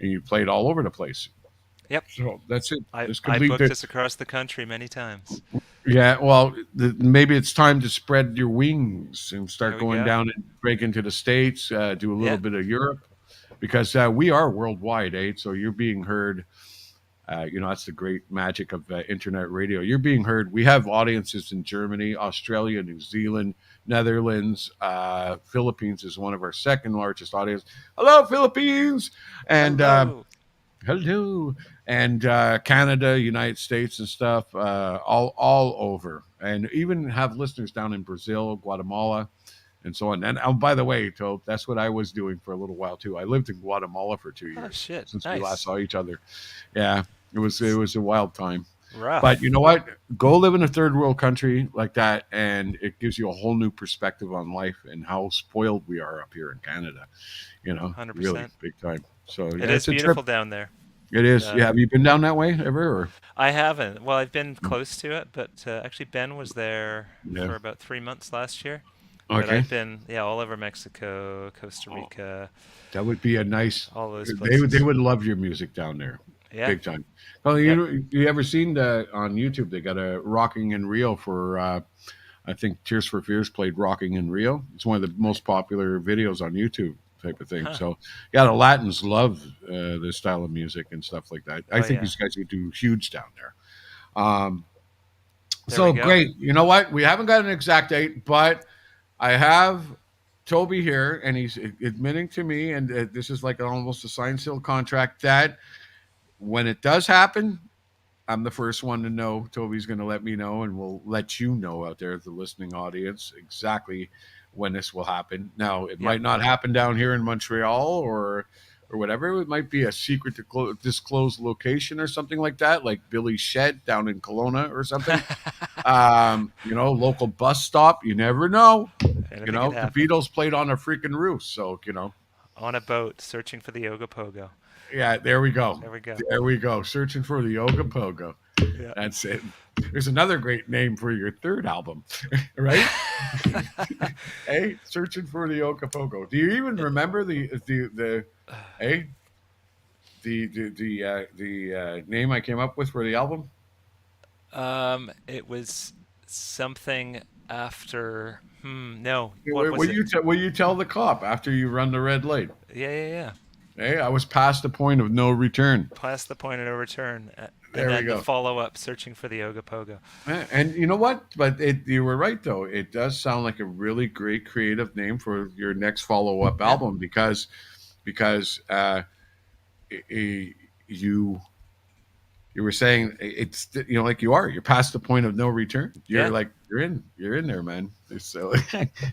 you played all over the place. Yep. So that's it. This could I lead booked to, this across the country many times. yeah, well, maybe it's time to spread your wings and There start we going go. down and break into the States, do a little Yeah. bit of Europe, because we are worldwide, eh? So you're being heard. That's the great magic of internet radio. You're being heard. We have audiences in Germany, Australia, New Zealand, Netherlands, Philippines is one of our second largest audience. Hello, Philippines, and Hello. hello, and Canada, United States, and stuff, all over, and even have listeners down in Brazil, Guatemala, and so on. And by the way, Tope, that's what I was doing for a little while too. I lived in Guatemala for 2 years Oh shit. since we last Nice. saw each other. Yeah, it was a wild time. But you Rough. know what? Go live in a third world country like that, and it gives you a whole new perspective on life and how spoiled we are up here in Canada. Really 100%. big time. So It yeah, is it's a trip. beautiful down there. It is. Uh, Yeah, have you been down that way ever? Or I haven't. Well, I've been close to it, but actually Ben was there yeah. for about 3 months last year. But Okay. I've been, yeah, all over Mexico, Costa Oh, Rica, that would be a nice. all those They places. would love your music down there, Yeah. big time. Oh, Yep. you ever seen on YouTube? They got a Rocking in Rio for. I think Tears for Fears played Rocking in Rio. It's one of the most popular videos on YouTube type of thing. Huh. So yeah, the Latins love this style of music and stuff like that. I Oh think yeah. these guys would do huge down there. Um, There we so go. great. You know what? We haven't got an exact date, but I have Toby here, and he's admitting to me, and this is like almost a signed seal contract that when it does happen, I'm the first one to know. Toby's going to let me know, and we'll let you know out there, the listening audience, exactly when this will happen. Now, it Yep. might not happen down here in Montreal or whatever. It might be a secret to disclosed location or something like that, like Billy's Shed down in Kelowna or something. Local bus stop. You never know. Anything could The happen. Beatles played on a freaking roof, so On a boat, searching for the Ogopogo. yeah, there we go. There we go. There we go. Searching for the Ogopogo. Yeah. That's it. There's another great name for your third album, right? Hey, searching for the Ogopogo. Do you even remember hey the name I came up with for the album? It was something after. No. What Will was it? will you tell the cop after you run the red light? Yeah, yeah, yeah. Hey, I was past the point of no return. Past the point of no return, There and we then the go. follow-up, searching for the Ogopogo. And you know what? But you were right though. It does sound like a really great creative name for your next follow up Yeah. album because you were saying it's like you're past the point of no return. You're Yeah. like you're in there, man. So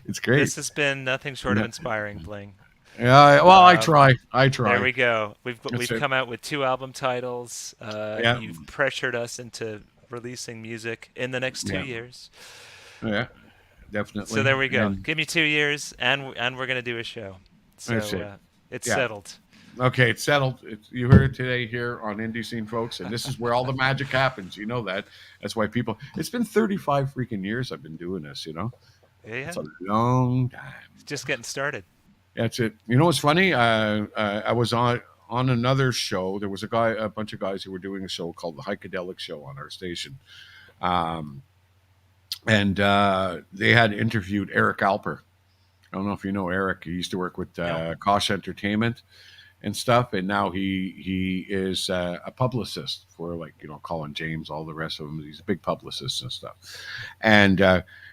it's great. This has been nothing short of Yeah. inspiring, Bling. Yeah. Well, I Um, try. There we go. That's We've it. come out with 2 album titles. Yeah. You've pressured us into releasing music in the next 2 Yeah. years. Yeah. Definitely. So there we go. And Give me 2 years, and we're gonna do a show. So That's it. it's Yeah. settled. okay, it's settled. You heard it today here on Indie Scene, folks, and this is where all the magic happens. You know that. That's why people. It's been 35 freaking years I've been doing this. Yeah, It's a long time. just getting started. That's it. You know what's funny? I was on another show. There was a bunch of guys who were doing a show called the Hikadelic Show on our station, um, and they had interviewed Eric Alper. I don't know if you know Eric. He used to work with No. Kosh Entertainment and stuff, and now he is a publicist for Colin James, all the rest of them. He's a big publicist and stuff. And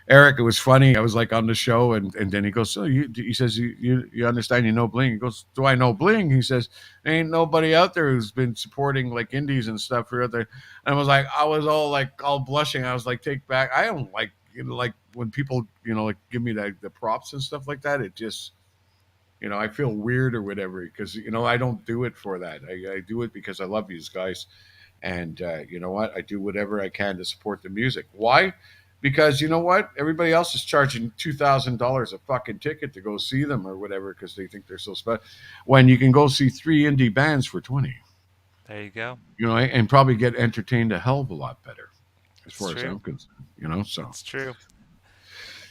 Eric, it was funny. I was like on the show, and then he goes, "So he says, you understand? You know Bling?" He goes, "Do I know Bling?" He says, "Ain't nobody out there who's been supporting like indies and stuff for out there." And I was all blushing. I was like, "Take back. I don't like like when people, like give me the props and stuff like that, it just, I feel weird or whatever because I don't do it for that. I do it because I love these guys, and you know what? I do whatever I can to support the music. Why? Because you know what? Everybody else is charging $2,000 a fucking ticket to go see them or whatever because they think they're so special. When you can go see three indie bands for 20, There you go. and probably get entertained a hell of a lot better, as It's far as true. I'm concerned. So It's true.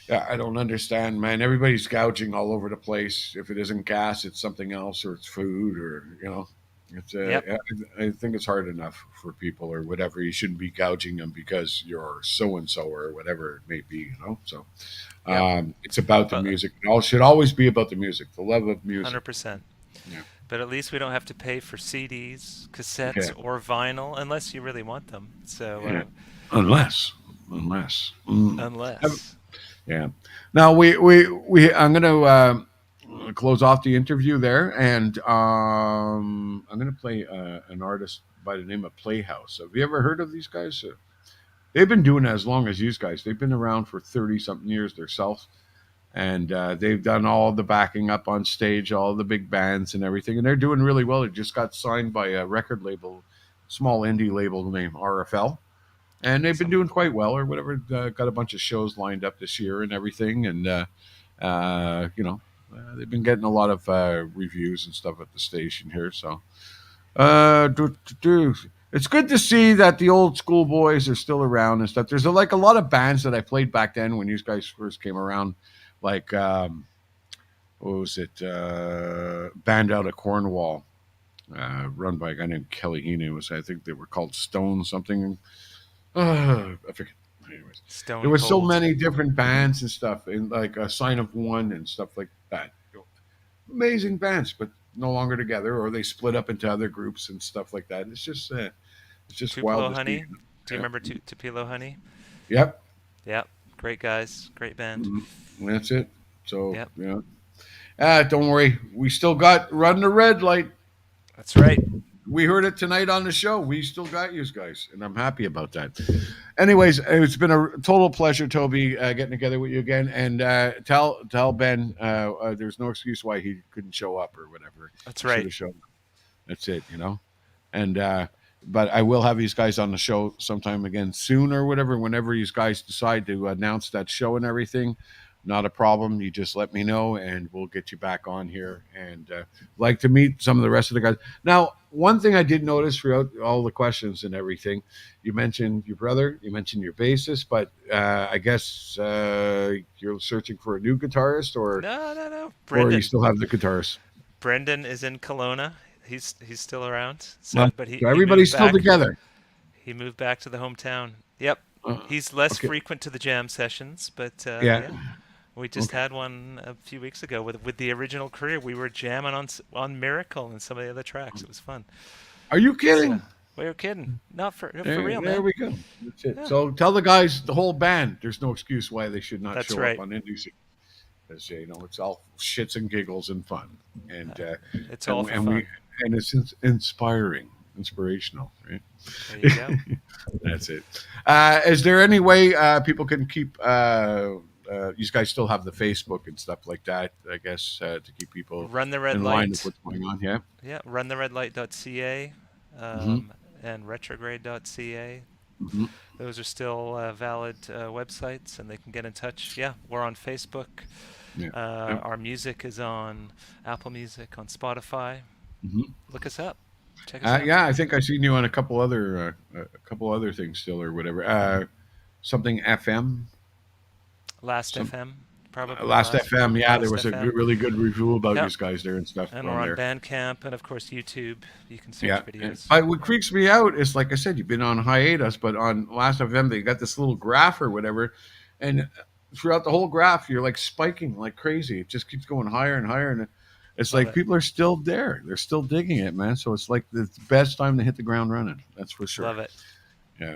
yeah, I don't understand, man. Everybody's gouging all over the place. If it isn't gas, it's something else, or it's food, or it's. Yep. I think it's hard enough for people, or whatever. You shouldn't be gouging them because you're so and so, or whatever it may be. So, Yep. it's about the But music. It all should always be about the music, the love of music. 100%. Yeah. But at least we don't have to pay for CDs, cassettes, Yeah. or vinyl unless you really want them. So Yeah. Unless. unless. Yeah. Now I'm going to close off the interview there, and I'm going to play an artist by the name of Playhouse. Have you ever heard of these guys? They've been doing it as long as these guys. They've been around for 30-something years themselves, and they've done all the backing up on stage, all the big bands and everything, and they're doing really well. They just got signed by a record label, small indie label named RFL, and they've been doing quite well or whatever. Got a bunch of shows lined up this year and everything, and they've been getting a lot of reviews and stuff at the station here. So it's good to see that the old school boys are still around and stuff. There's like a lot of bands that I played back then when these guys first came around, like what was it, band out of Cornwall, run by a guy named Kelly Heaney. I think they were called Stone something. I forget. Anyways, Stone there were so Cold. many different bands and stuff, and like a Sign of One and stuff like that. Amazing bands, but no longer together, or they split up into other groups and stuff like that. It's just Tupelo wild to see. Honey. Do you remember Tupelo Honey? Yep, Yep. Great guys. Great band. that's it. So Yep. don't worry, we still got Run the Red Light. That's right. We heard it tonight on the show. We still got you guys, and I'm happy about that. Anyways, it's been a total pleasure, Toby, getting together with you again. And tell Ben there's no excuse why he couldn't show up or whatever. That's He right. should have shown up. That's it, And but I will have these guys on the show sometime again soon or whatever. Whenever you guys decide to announce that show and everything, not a problem. You just let me know, and we'll get you back on here. And like to meet some of the rest of the guys. Now, one thing I did notice throughout all the questions and everything, you mentioned your brother, you mentioned your bassist, but I guess you're searching for a new guitarist, or No. or Brendan. you still have the guitarist. Brendan is in Kelowna. He's still around. Well, But he so everybody's moved still back. together. He moved back to the hometown. Yep. He's less okay. frequent to the jam sessions, but Yeah. we just had one a few weeks ago with the original crew. We were jamming on Miracle and some of the other tracks. It was fun. Are you kidding? We were kidding. Not for There, real, there man. we go. That's it. Yeah. So tell the guys, the whole band, there's no excuse why they should not That's show right. up on Indies. Because it's all shits and giggles and fun, and It's all for and fun. and it's inspirational, right? There you go. That's it. Is there any way people can keep? You guys still have the Facebook and stuff like that, I guess, to keep people Run the Red in line Light. with what's going on. Yeah. Yeah, runtheredlight.ca and retrograde.ca. Mhm. Those are still valid websites, and they can get in touch. Yeah, we're on Facebook. Yeah. Our music is on Apple Music, on Spotify. Mhm. Look us up. Check us out. Yeah, I think I seen you on a couple other things still or whatever. Something FM. Last FM, probably. Last FM, yeah, there was a FM. really good review about Yep. these guys there and stuff. And on we're on there. Bandcamp, and of course YouTube. You can search Yeah. videos. But what freaks me out is, like I said, you've been on hiatus, but on Last FM, they got this little graph or whatever, and throughout the whole graph, you're like spiking like crazy. It just keeps going higher and higher, and it's Love like it. people are still there. They're still digging it, man. So it's like the best time to hit the ground running. That's for sure. Love it. Yeah.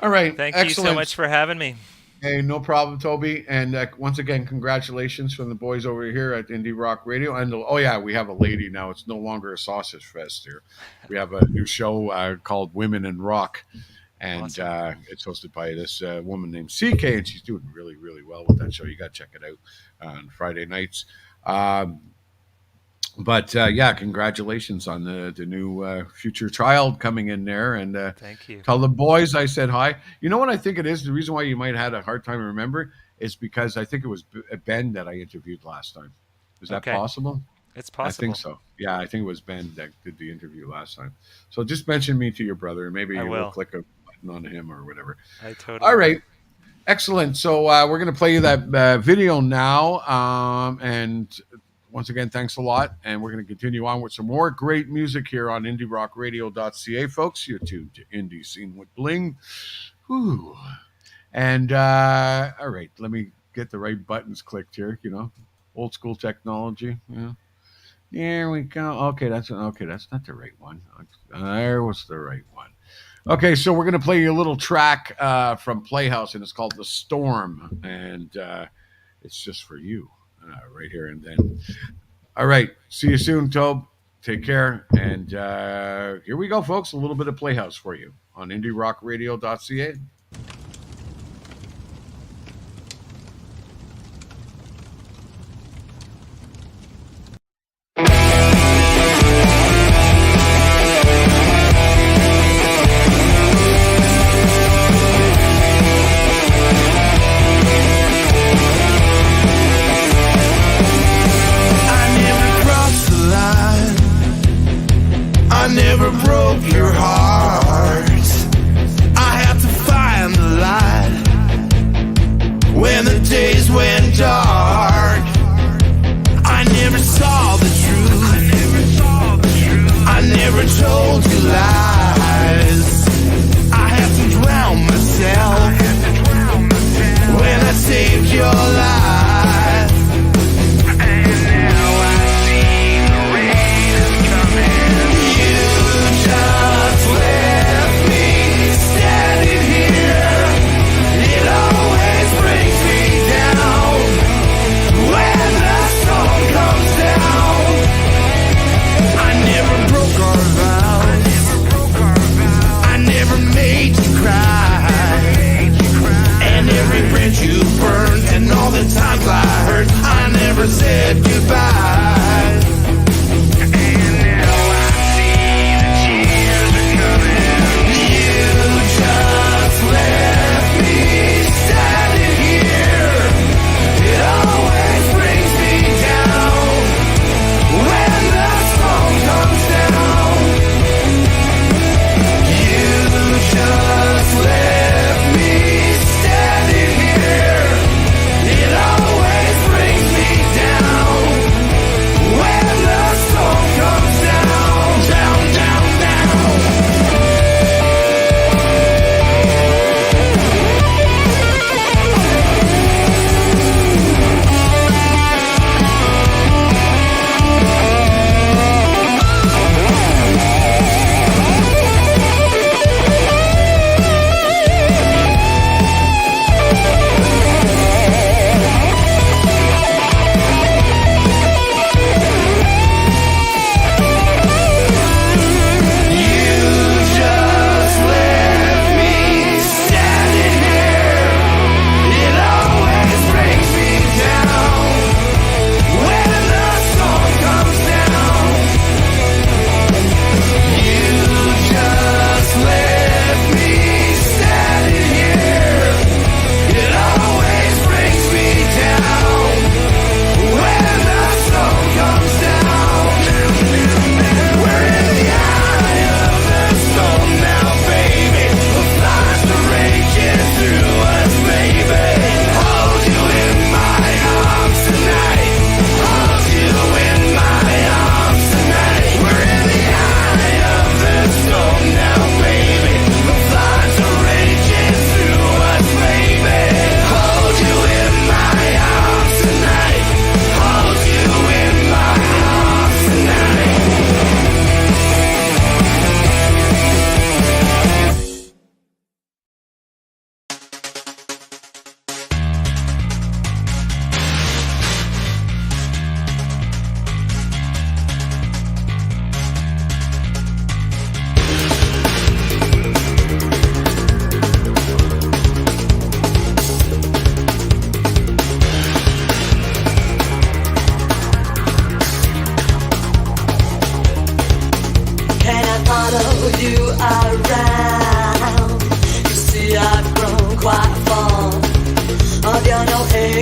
All right. Thank Excellent. you so much for having me. Hey, no problem, Toby. And once again, congratulations from the boys over here at Indie Rock Radio. And oh yeah, we have a lady now. It's no longer a sausage fest here. We have a new show called Women in Rock, And Awesome. it's hosted by this woman named CK, and she's doing really, really well with that show. You got to check it out on Friday nights. But yeah, congratulations on the new future child coming in there. And Thank you. tell the boys I said hi. You know what I think it is? The reason why you might have had a hard time remember is because I think it was Ben that I interviewed last time. Is that Okay. possible? It's I possible. think so. Yeah, I think it was Ben that did the interview last time. So just mention me to your brother, and maybe I you will will. click a button on him or whatever. I totally. All will. right. Excellent. So we're going to play you that video now. And once again, thanks a lot. And we're going to continue on with some more great music here on IndieRockRadio.ca, folks. You're tuned to Indie Scene with Bling. Whew. And all right, let me get the right buttons clicked here. Old school technology. Yeah. There we go. Okay, that's not the right one. There was the right one. Okay, so we're gonna play you a little track from Playhouse, and it's called "The Storm," and it's just for you right here and then. All right, see you soon, Tobe. Take care, and here we go, folks. A little bit of Playhouse for you on IndieRockRadio.ca. I never broke your heart. I had to find the light when the days went dark. I never saw the truth. I never told you lies. I had to drown myself when I saved your life. You burned and all the time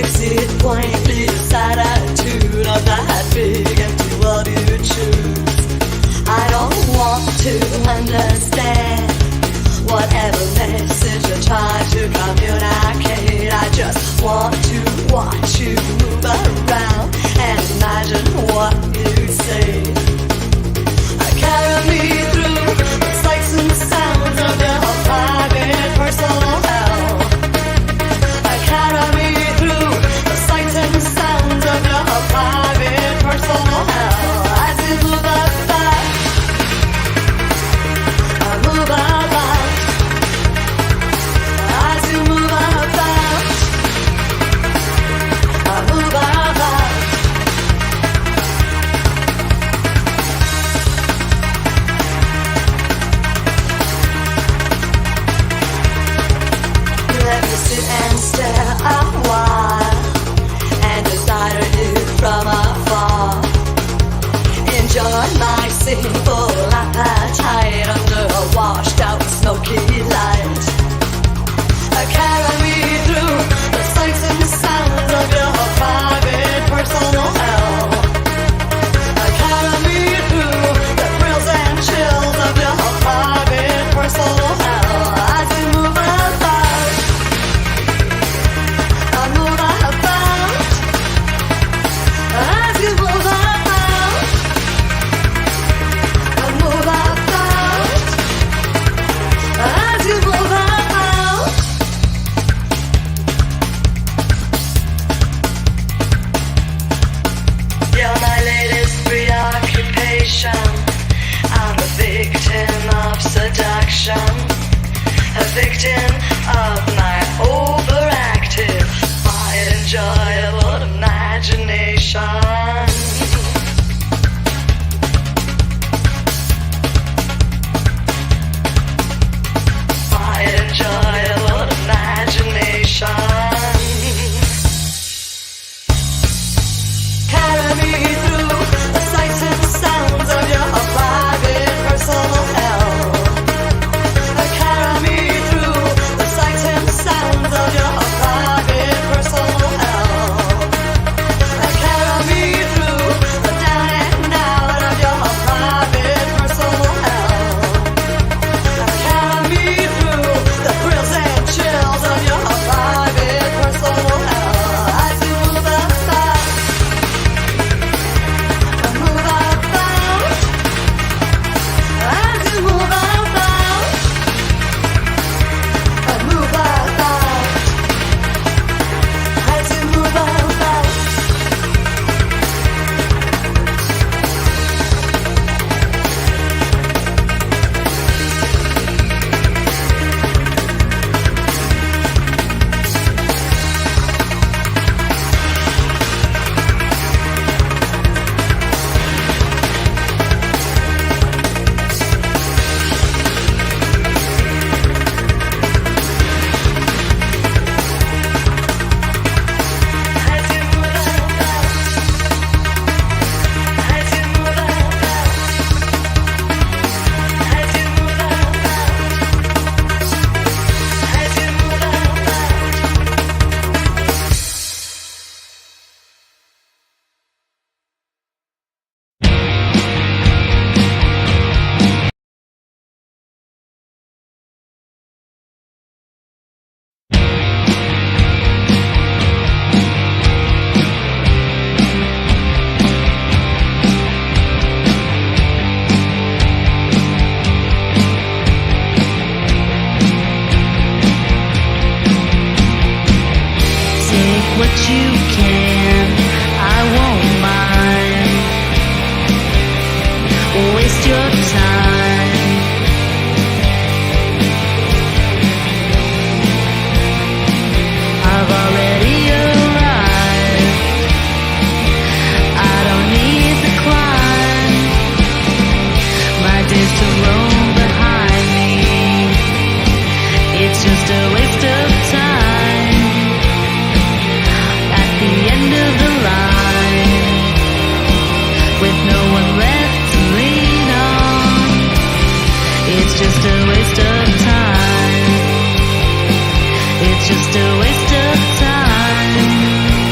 Is it pointless attitude of that big empty world you choose? I don't want to understand whatever message you try to communicate. I just want to watch you move around and imagine what you say. Carry me through the sights and sounds of your private personal hell. Carry me through the sights and sounds of your private personal hell. As you move about, I move about. As you move about, I move about. Let me sit and stare a while and desire you from afar. Enjoy my simple appetite under a washed out smoky light. Carry me through the sights and sounds of your private personal hell. Carry me through the thrills and chills of your private personal hell. As you move about, I move about. As you move about, I move about. As you move about. You're my latest preoccupation. I'm a victim of seduction, a victim of my overactive, wide enjoyable imagination. Wide enjoyable imagination. Carry me through the sights and sounds of your private personal hell. Carry me through the sights and sounds of your private personal hell. Carry me through the down and out of your private personal hell. Carry me through the thrills and chills of your private personal hell. As you move about, I move about. As you move about, I move about. As you move about. Take what you can, I won't mind. Waste your time. I've already arrived. I don't need the climb. My days to roam behind me. It's just a waste of time. At the end of the line, with no one left to lean on, it's just a waste of time. It's just a waste of time.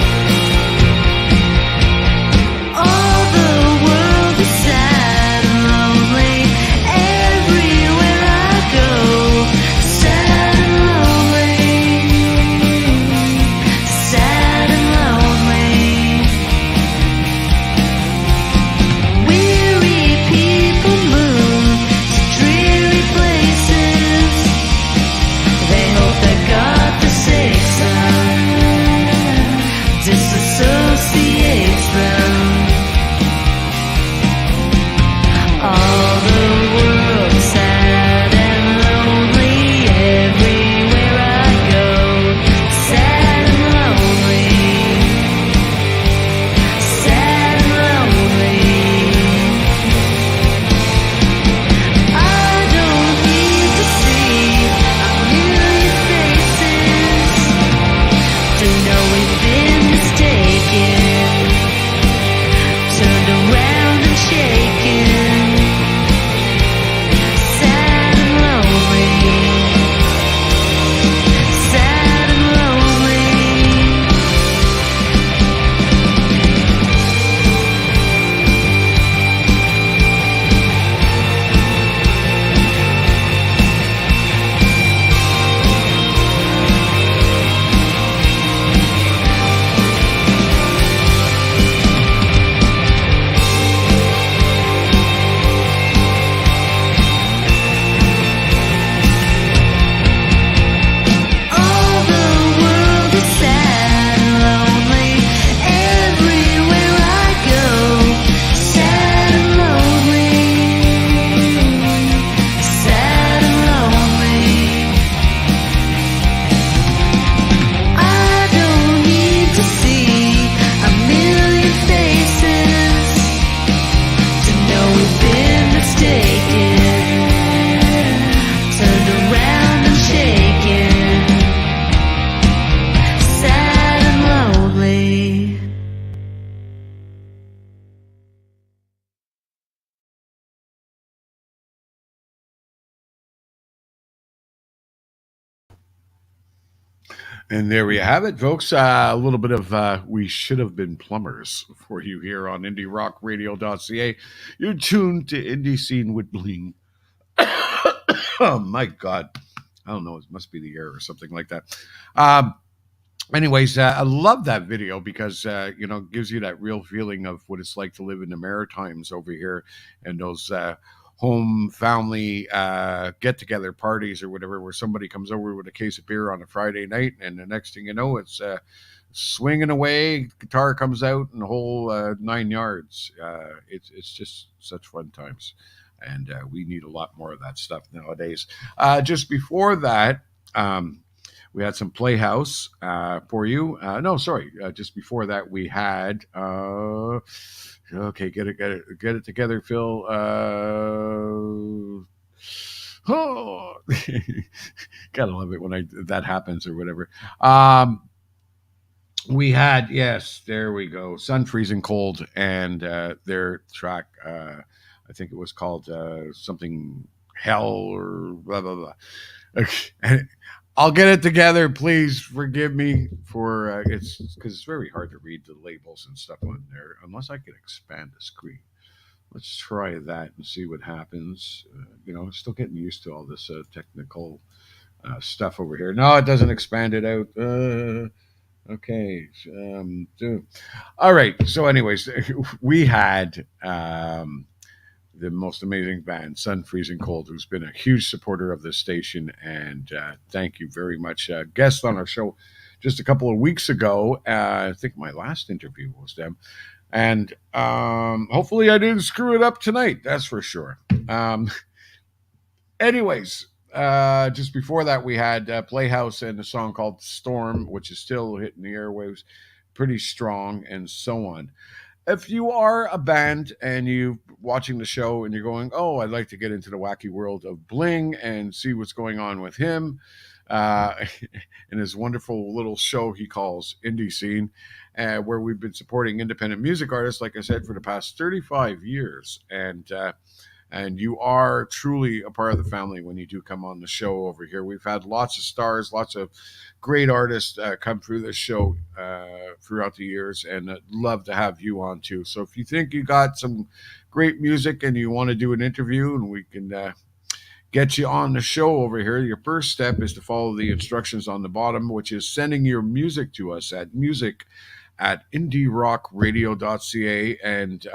And there we have it, folks. A little bit of We Should Have Been Plumbers for you here on IndieRockRadio.ca. You're tuned to Indie Scene with Bling. Oh, my God. I don't know. It must be the air or something like that. Anyways, I love that video because, it gives you that real feeling of what it's like to live in the Maritimes over here and those home family get-together parties or whatever, where somebody comes over with a case of beer on a Friday night, and the next thing you know, it's swinging away, guitar comes out, and the whole 9 yards. It's just such fun times, and we need a lot more of that stuff nowadays. Just before that, we had some Playhouse for you. Just before that, we had. Okay, get it together, Phil. Oh, gotta love it when that happens or whatever. We had, yes, there we go. Sun Freezing Cold, and their track. I think it was called something Hell or blah blah blah. Okay. I'll get it together. Please forgive me for it's because it's very hard to read the labels and stuff on there unless I can expand the screen. Let's try that and see what happens. Still getting used to all this technical stuff over here. No, it doesn't expand it out. Okay. All right. So, anyways, we had the most amazing band, Sun Freezing Cold, who's been a huge supporter of this station. And thank you very much. Guest on our show just a couple of weeks ago. I think my last interview was them. And hopefully I didn't screw it up tonight. That's for sure. Anyways, just before that, we had Playhouse and a song called Storm, which is still hitting the airwaves pretty strong, and so on. If you are a band and you're watching the show and you're going, oh, I'd like to get into the wacky world of Bling and see what's going on with him in his wonderful little show he calls Indie Scene, where we've been supporting independent music artists, like I said, for the past 35 years. And you are truly a part of the family when you do come on the show over here. We've had lots of stars, lots of great artists come through this show throughout the years, and I'd love to have you on too. So if you think you got some great music and you want to do an interview and we can get you on the show over here, your first step is to follow the instructions on the bottom, which is sending your music to us at music@indierockradio.ca, and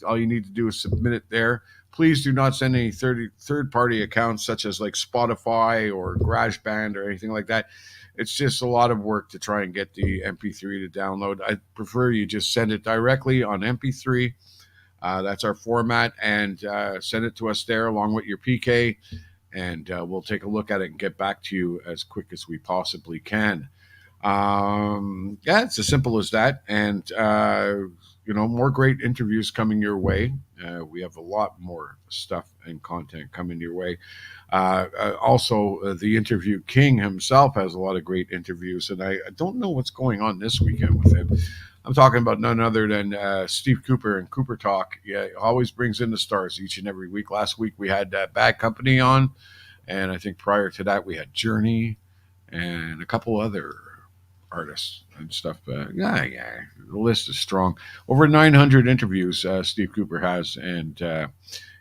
all you need to do is submit it there. Please do not send any third-party accounts such as like Spotify or GarageBand or anything like that. It's just a lot of work to try and get the MP3 to download. I prefer you just send it directly on MP3. That's our format, and send it to us there along with your PK, and we'll take a look at it and get back to you as quick as we possibly can. It's as simple as that. And more great interviews coming your way. We have a lot more stuff and content coming your way. Also, the Interview King himself has a lot of great interviews, and I don't know what's going on this weekend with him. I'm talking about none other than Steve Cooper and Cooper Talk. Yeah, always brings in the stars each and every week. Last week we had Bad Company on, and I think prior to that we had Journey and a couple other artists and stuff. The list is strong. Over 900 interviews Steve Cooper has, and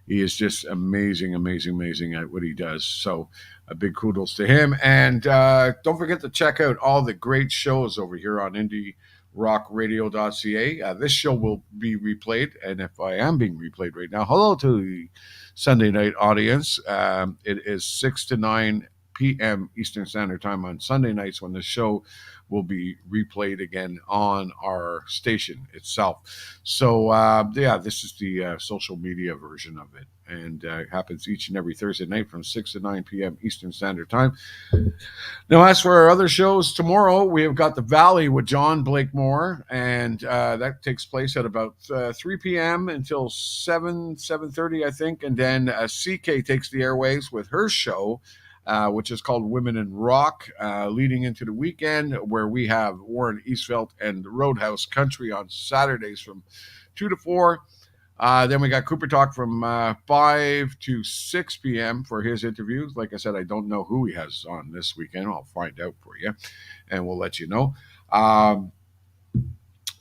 he is just amazing at what he does. So a big kudos to him. And don't forget to check out all the great shows over here on IndieRockRadio.ca. This show will be replayed, and if I am being replayed right now, hello to the Sunday night audience. It is 6 to 9 p.m. Eastern Standard Time on Sunday nights when the show will be replayed again on our station itself. So, this is the social media version of it. And it happens each and every Thursday night from 6 to 9 p.m. Eastern Standard Time. Now, as for our other shows, tomorrow we have got The Valley with John Blakemore, and that takes place at about 3 p.m. until 7:30, I think. And then CK takes the airwaves with her show, which is called Women in Rock, leading into the weekend, where we have Warren Eastfeld and Roadhouse Country on Saturdays from 2 to 4. Then we got Cooper Talk from 5 to 6 p.m. for his interviews. Like I said, I don't know who he has on this weekend. I'll find out for you, and we'll let you know.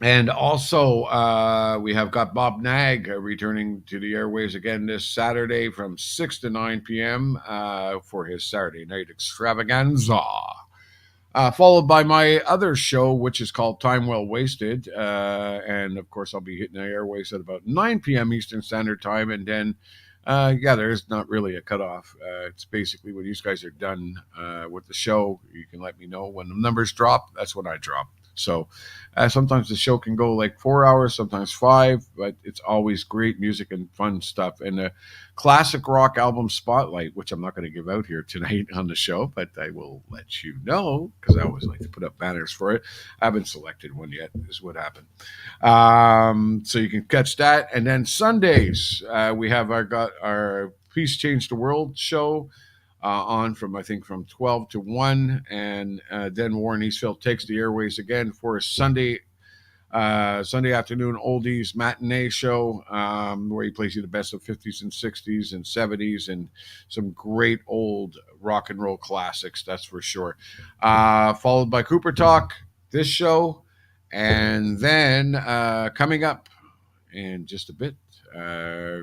And also, we have got Bob Nag returning to the airwaves again this Saturday from 6 to 9 p.m. For his Saturday night extravaganza. Followed by my other show, which is called Time Well Wasted. And, of course, I'll be hitting the airwaves at about 9 p.m. Eastern Standard Time. And then, there's not really a cutoff. It's basically when you guys are done with the show, you can let me know. When the numbers drop, that's when I drop. So sometimes the show can go like 4 hours, sometimes 5, but it's always great music and fun stuff. And a classic rock album spotlight, which I'm not going to give out here tonight on the show, but I will let you know because I always like to put up banners for it. I haven't selected one yet, is what happened. So you can catch that. And then Sundays, we have our Peace Change the World show. On from 12 to 1, and then Warren Eastfield takes the airways again for a Sunday afternoon oldies matinee show where he plays you the best of 50s and 60s and 70s and some great old rock and roll classics, that's for sure. Followed by Cooper Talk, this show, and then coming up in just a bit,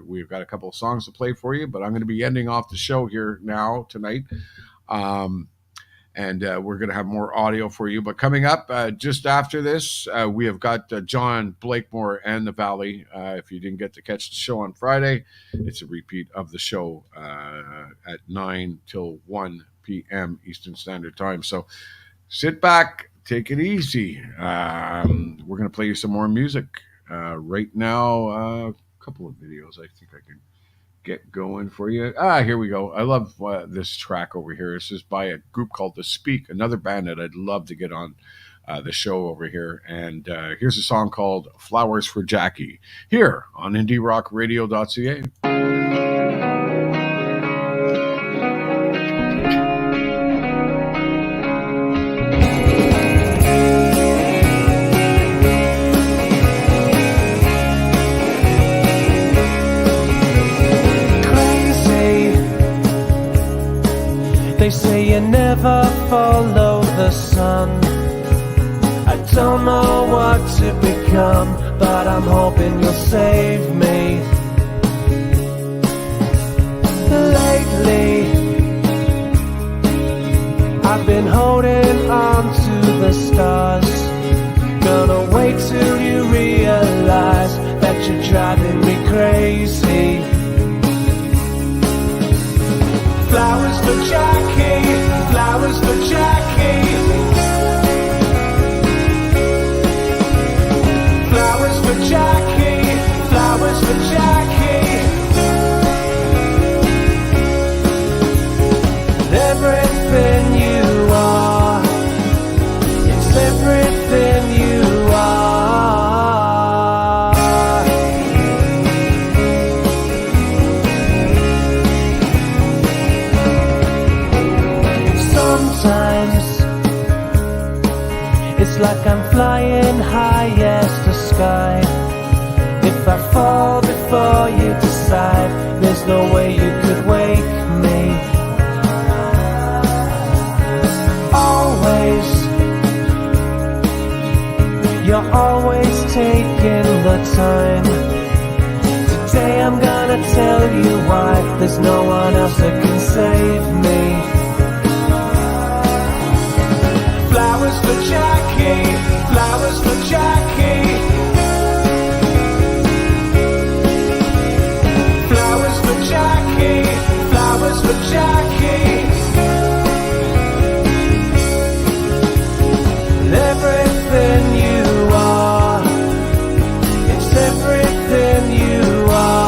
we've got a couple of songs to play for you, but I'm going to be ending off the show here now tonight. And we're going to have more audio for you. But coming up just after this, we have got John Blakemore and the Valley. If you didn't get to catch the show on Friday, it's a repeat of the show at 9 till 1 p.m. Eastern Standard Time. So sit back, take it easy. We're going to play you some more music. Right now, a couple of videos I think I can get going for you. Here we go. I love this track over here. This is by a group called The Speak, another band that I'd love to get on the show over here. And here's a song called Flowers for Jackie here on IndieRockRadio.ca. They say you never follow the sun. I don't know what to become, but I'm hoping you'll save me. Lately, I've been holding on to the stars. Gonna wait till you realize that you're driving me crazy. Flowers for Jackie, flowers for Jackie. Flowers for Jackie, flowers for Jackie. Everything you are, it's everything you are. Sometimes it's like I'm flying high as the sky. If I fall before you decide, there's no way you could wake me. Always, you're always taking the time. Today I'm gonna tell you why. There's no one else that can save me. Flowers for Jackie, flowers for Jackie. Flowers for Jackie, flowers for Jackie. Everything you are, it's everything you are.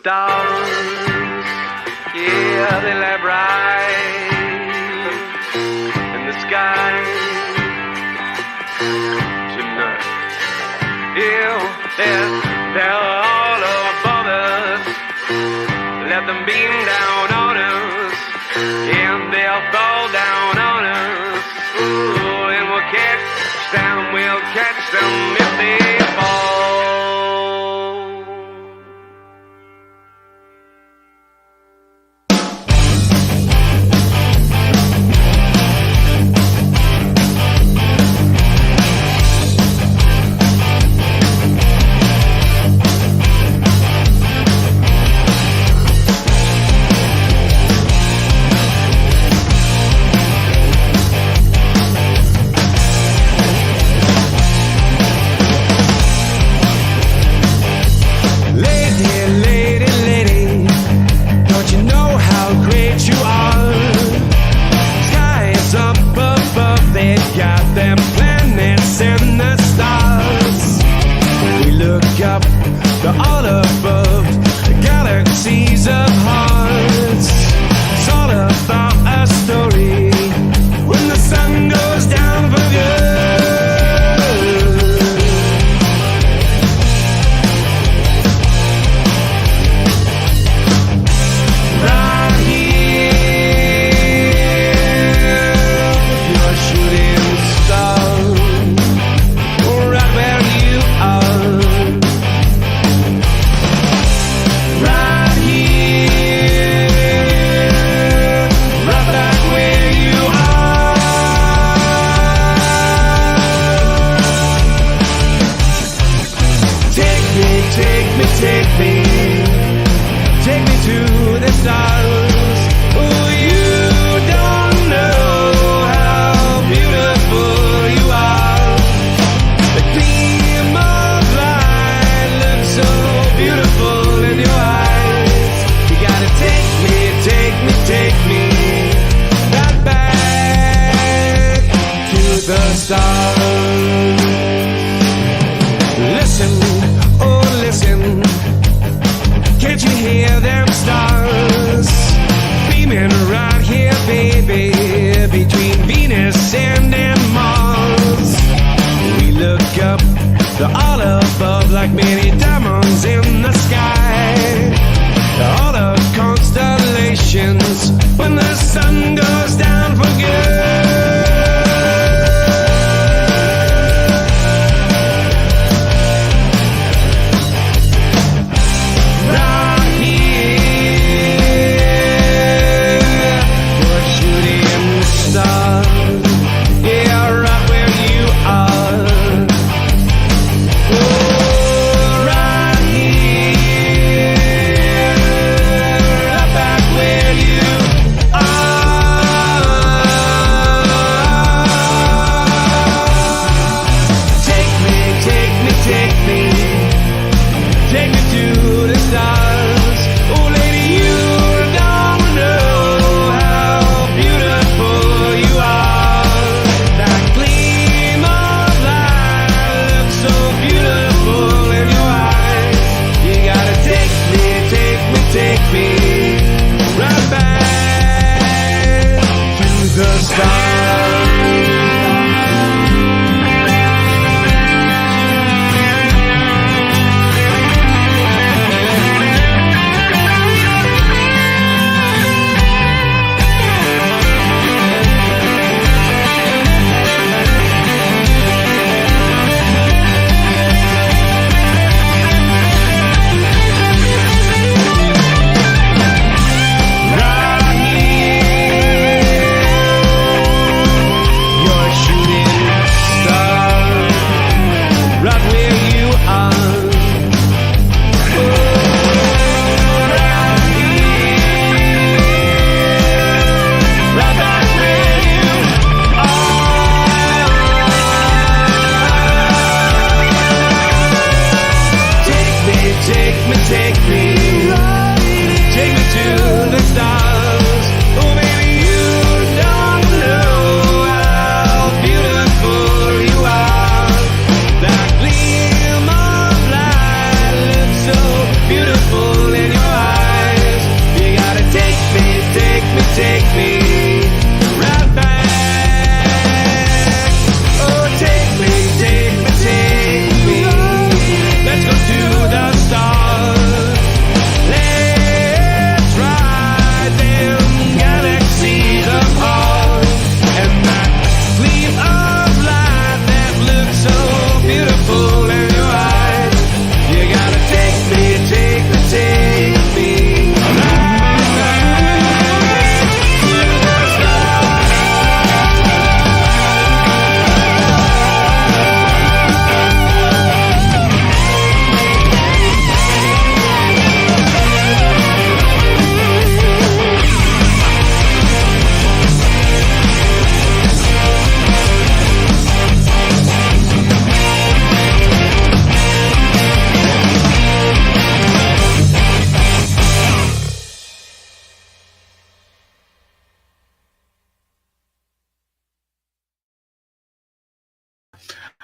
stars, yeah, they lie bright in the sky tonight. Yeah, they're all above us. Let them beam down on us, and they'll fall down on us. Ooh, and we'll catch them if they fall.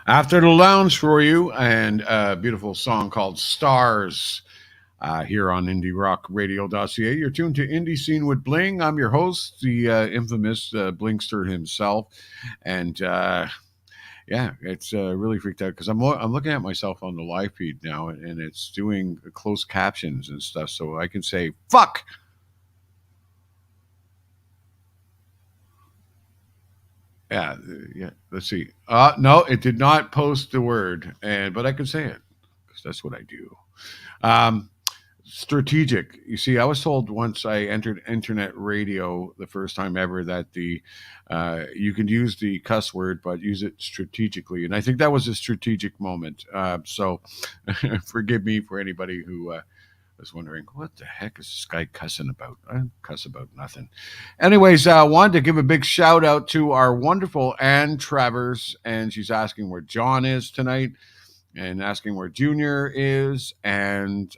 After the Lounge for you, and a beautiful song called Stars here on Indie Rock Radio.ca. You're tuned to Indie Scene with Bling. I'm your host, the infamous Blingster himself. And yeah, it's really freaked out because I'm looking at myself on the live feed now, and it's doing closed captions and stuff, so I can say "fuck." Yeah, yeah. Let's see. No, it did not post the word, and but I can say it because that's what I do. Um, Strategic. You see, I was told once I entered internet radio the first time ever that the you can use the cuss word, but use it strategically, and I think that was a strategic moment. So, forgive me for anybody who was wondering what the heck is this guy cussing about. I cuss about nothing. Anyways, wanted to give a big shout out to our wonderful Ann Travers, and she's asking where John is tonight and asking where Junior is. And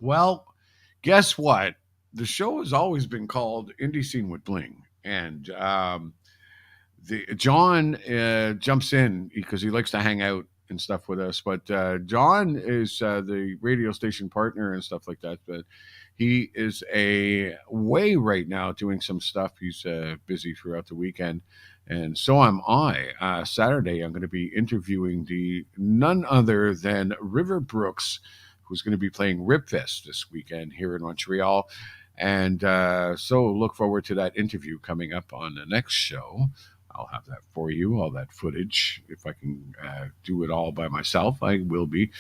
well, guess what? The show has always been called Indie Scene with Bling, and the John jumps in because he likes to hang out and stuff with us. But John is the radio station partner and stuff like that. But he is away right now doing some stuff. He's busy throughout the weekend. And so am I. Saturday, I'm going to be interviewing the none other than River Brooks, who's going to be playing Ribfest this weekend here in Montreal. And so look forward to that interview coming up on the next show. I'll have that for you, all that footage. If I can do it all by myself, I will be.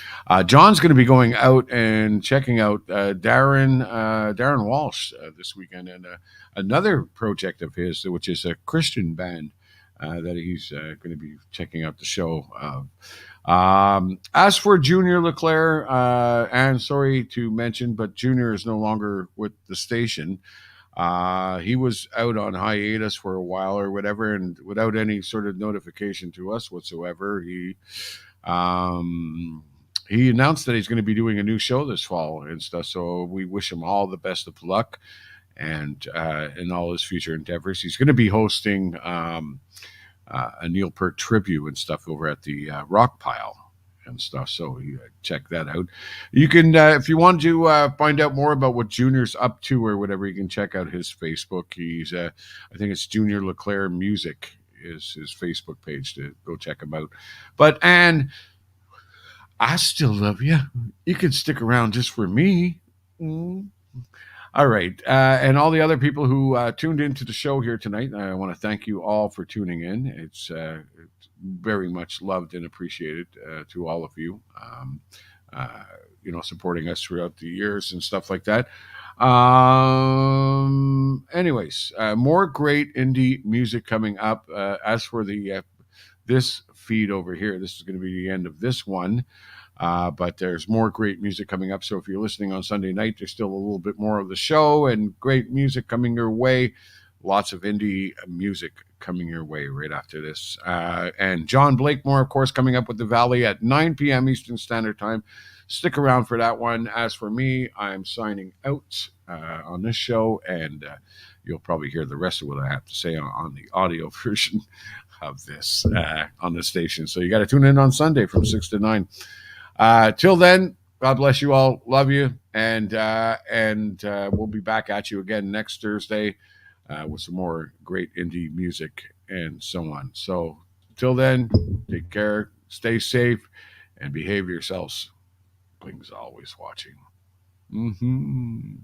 John's going to be going out and checking out Darren Walsh this weekend, and another project of his, which is a Christian band that he's going to be checking out the show. As for Junior Leclerc, and sorry to mention, but Junior is no longer with the station. He was out on hiatus for a while or whatever, and without any sort of notification to us whatsoever, he announced that he's going to be doing a new show this fall and stuff. So we wish him all the best of luck and in all his future endeavors. He's going to be hosting a Neil Peart tribute and stuff over at the Rock Pile and stuff. So you check that out. You can, if you want to find out more about what Junior's up to or whatever, you can check out his Facebook. He's, I think it's Junior Leclerc Music is his Facebook page to go check him out. But Anne, I still love you. You can stick around just for me. Mm. All right. And all the other people who tuned into the show here tonight, I want to thank you all for tuning in. It's very much loved and appreciated to all of you, supporting us throughout the years and stuff like that. Anyways, more great indie music coming up. As for the this feed over here, this is going to be the end of this one. But there's more great music coming up. So if you're listening on Sunday night, there's still a little bit more of the show and great music coming your way. Lots of indie music coming your way right after this. And John Blakemore, of course, coming up with The Valley at 9 p.m. Eastern Standard Time. Stick around for that one. As for me, I'm signing out on this show, and you'll probably hear the rest of what I have to say on the audio version of this on the station. So you got to tune in on Sunday from 6 to 9. Till then, God bless you all. Love you. And we'll be back at you again next Thursday with some more great indie music and so on. So till then, take care, stay safe, and behave yourselves. Bling's always watching. Mm-hmm.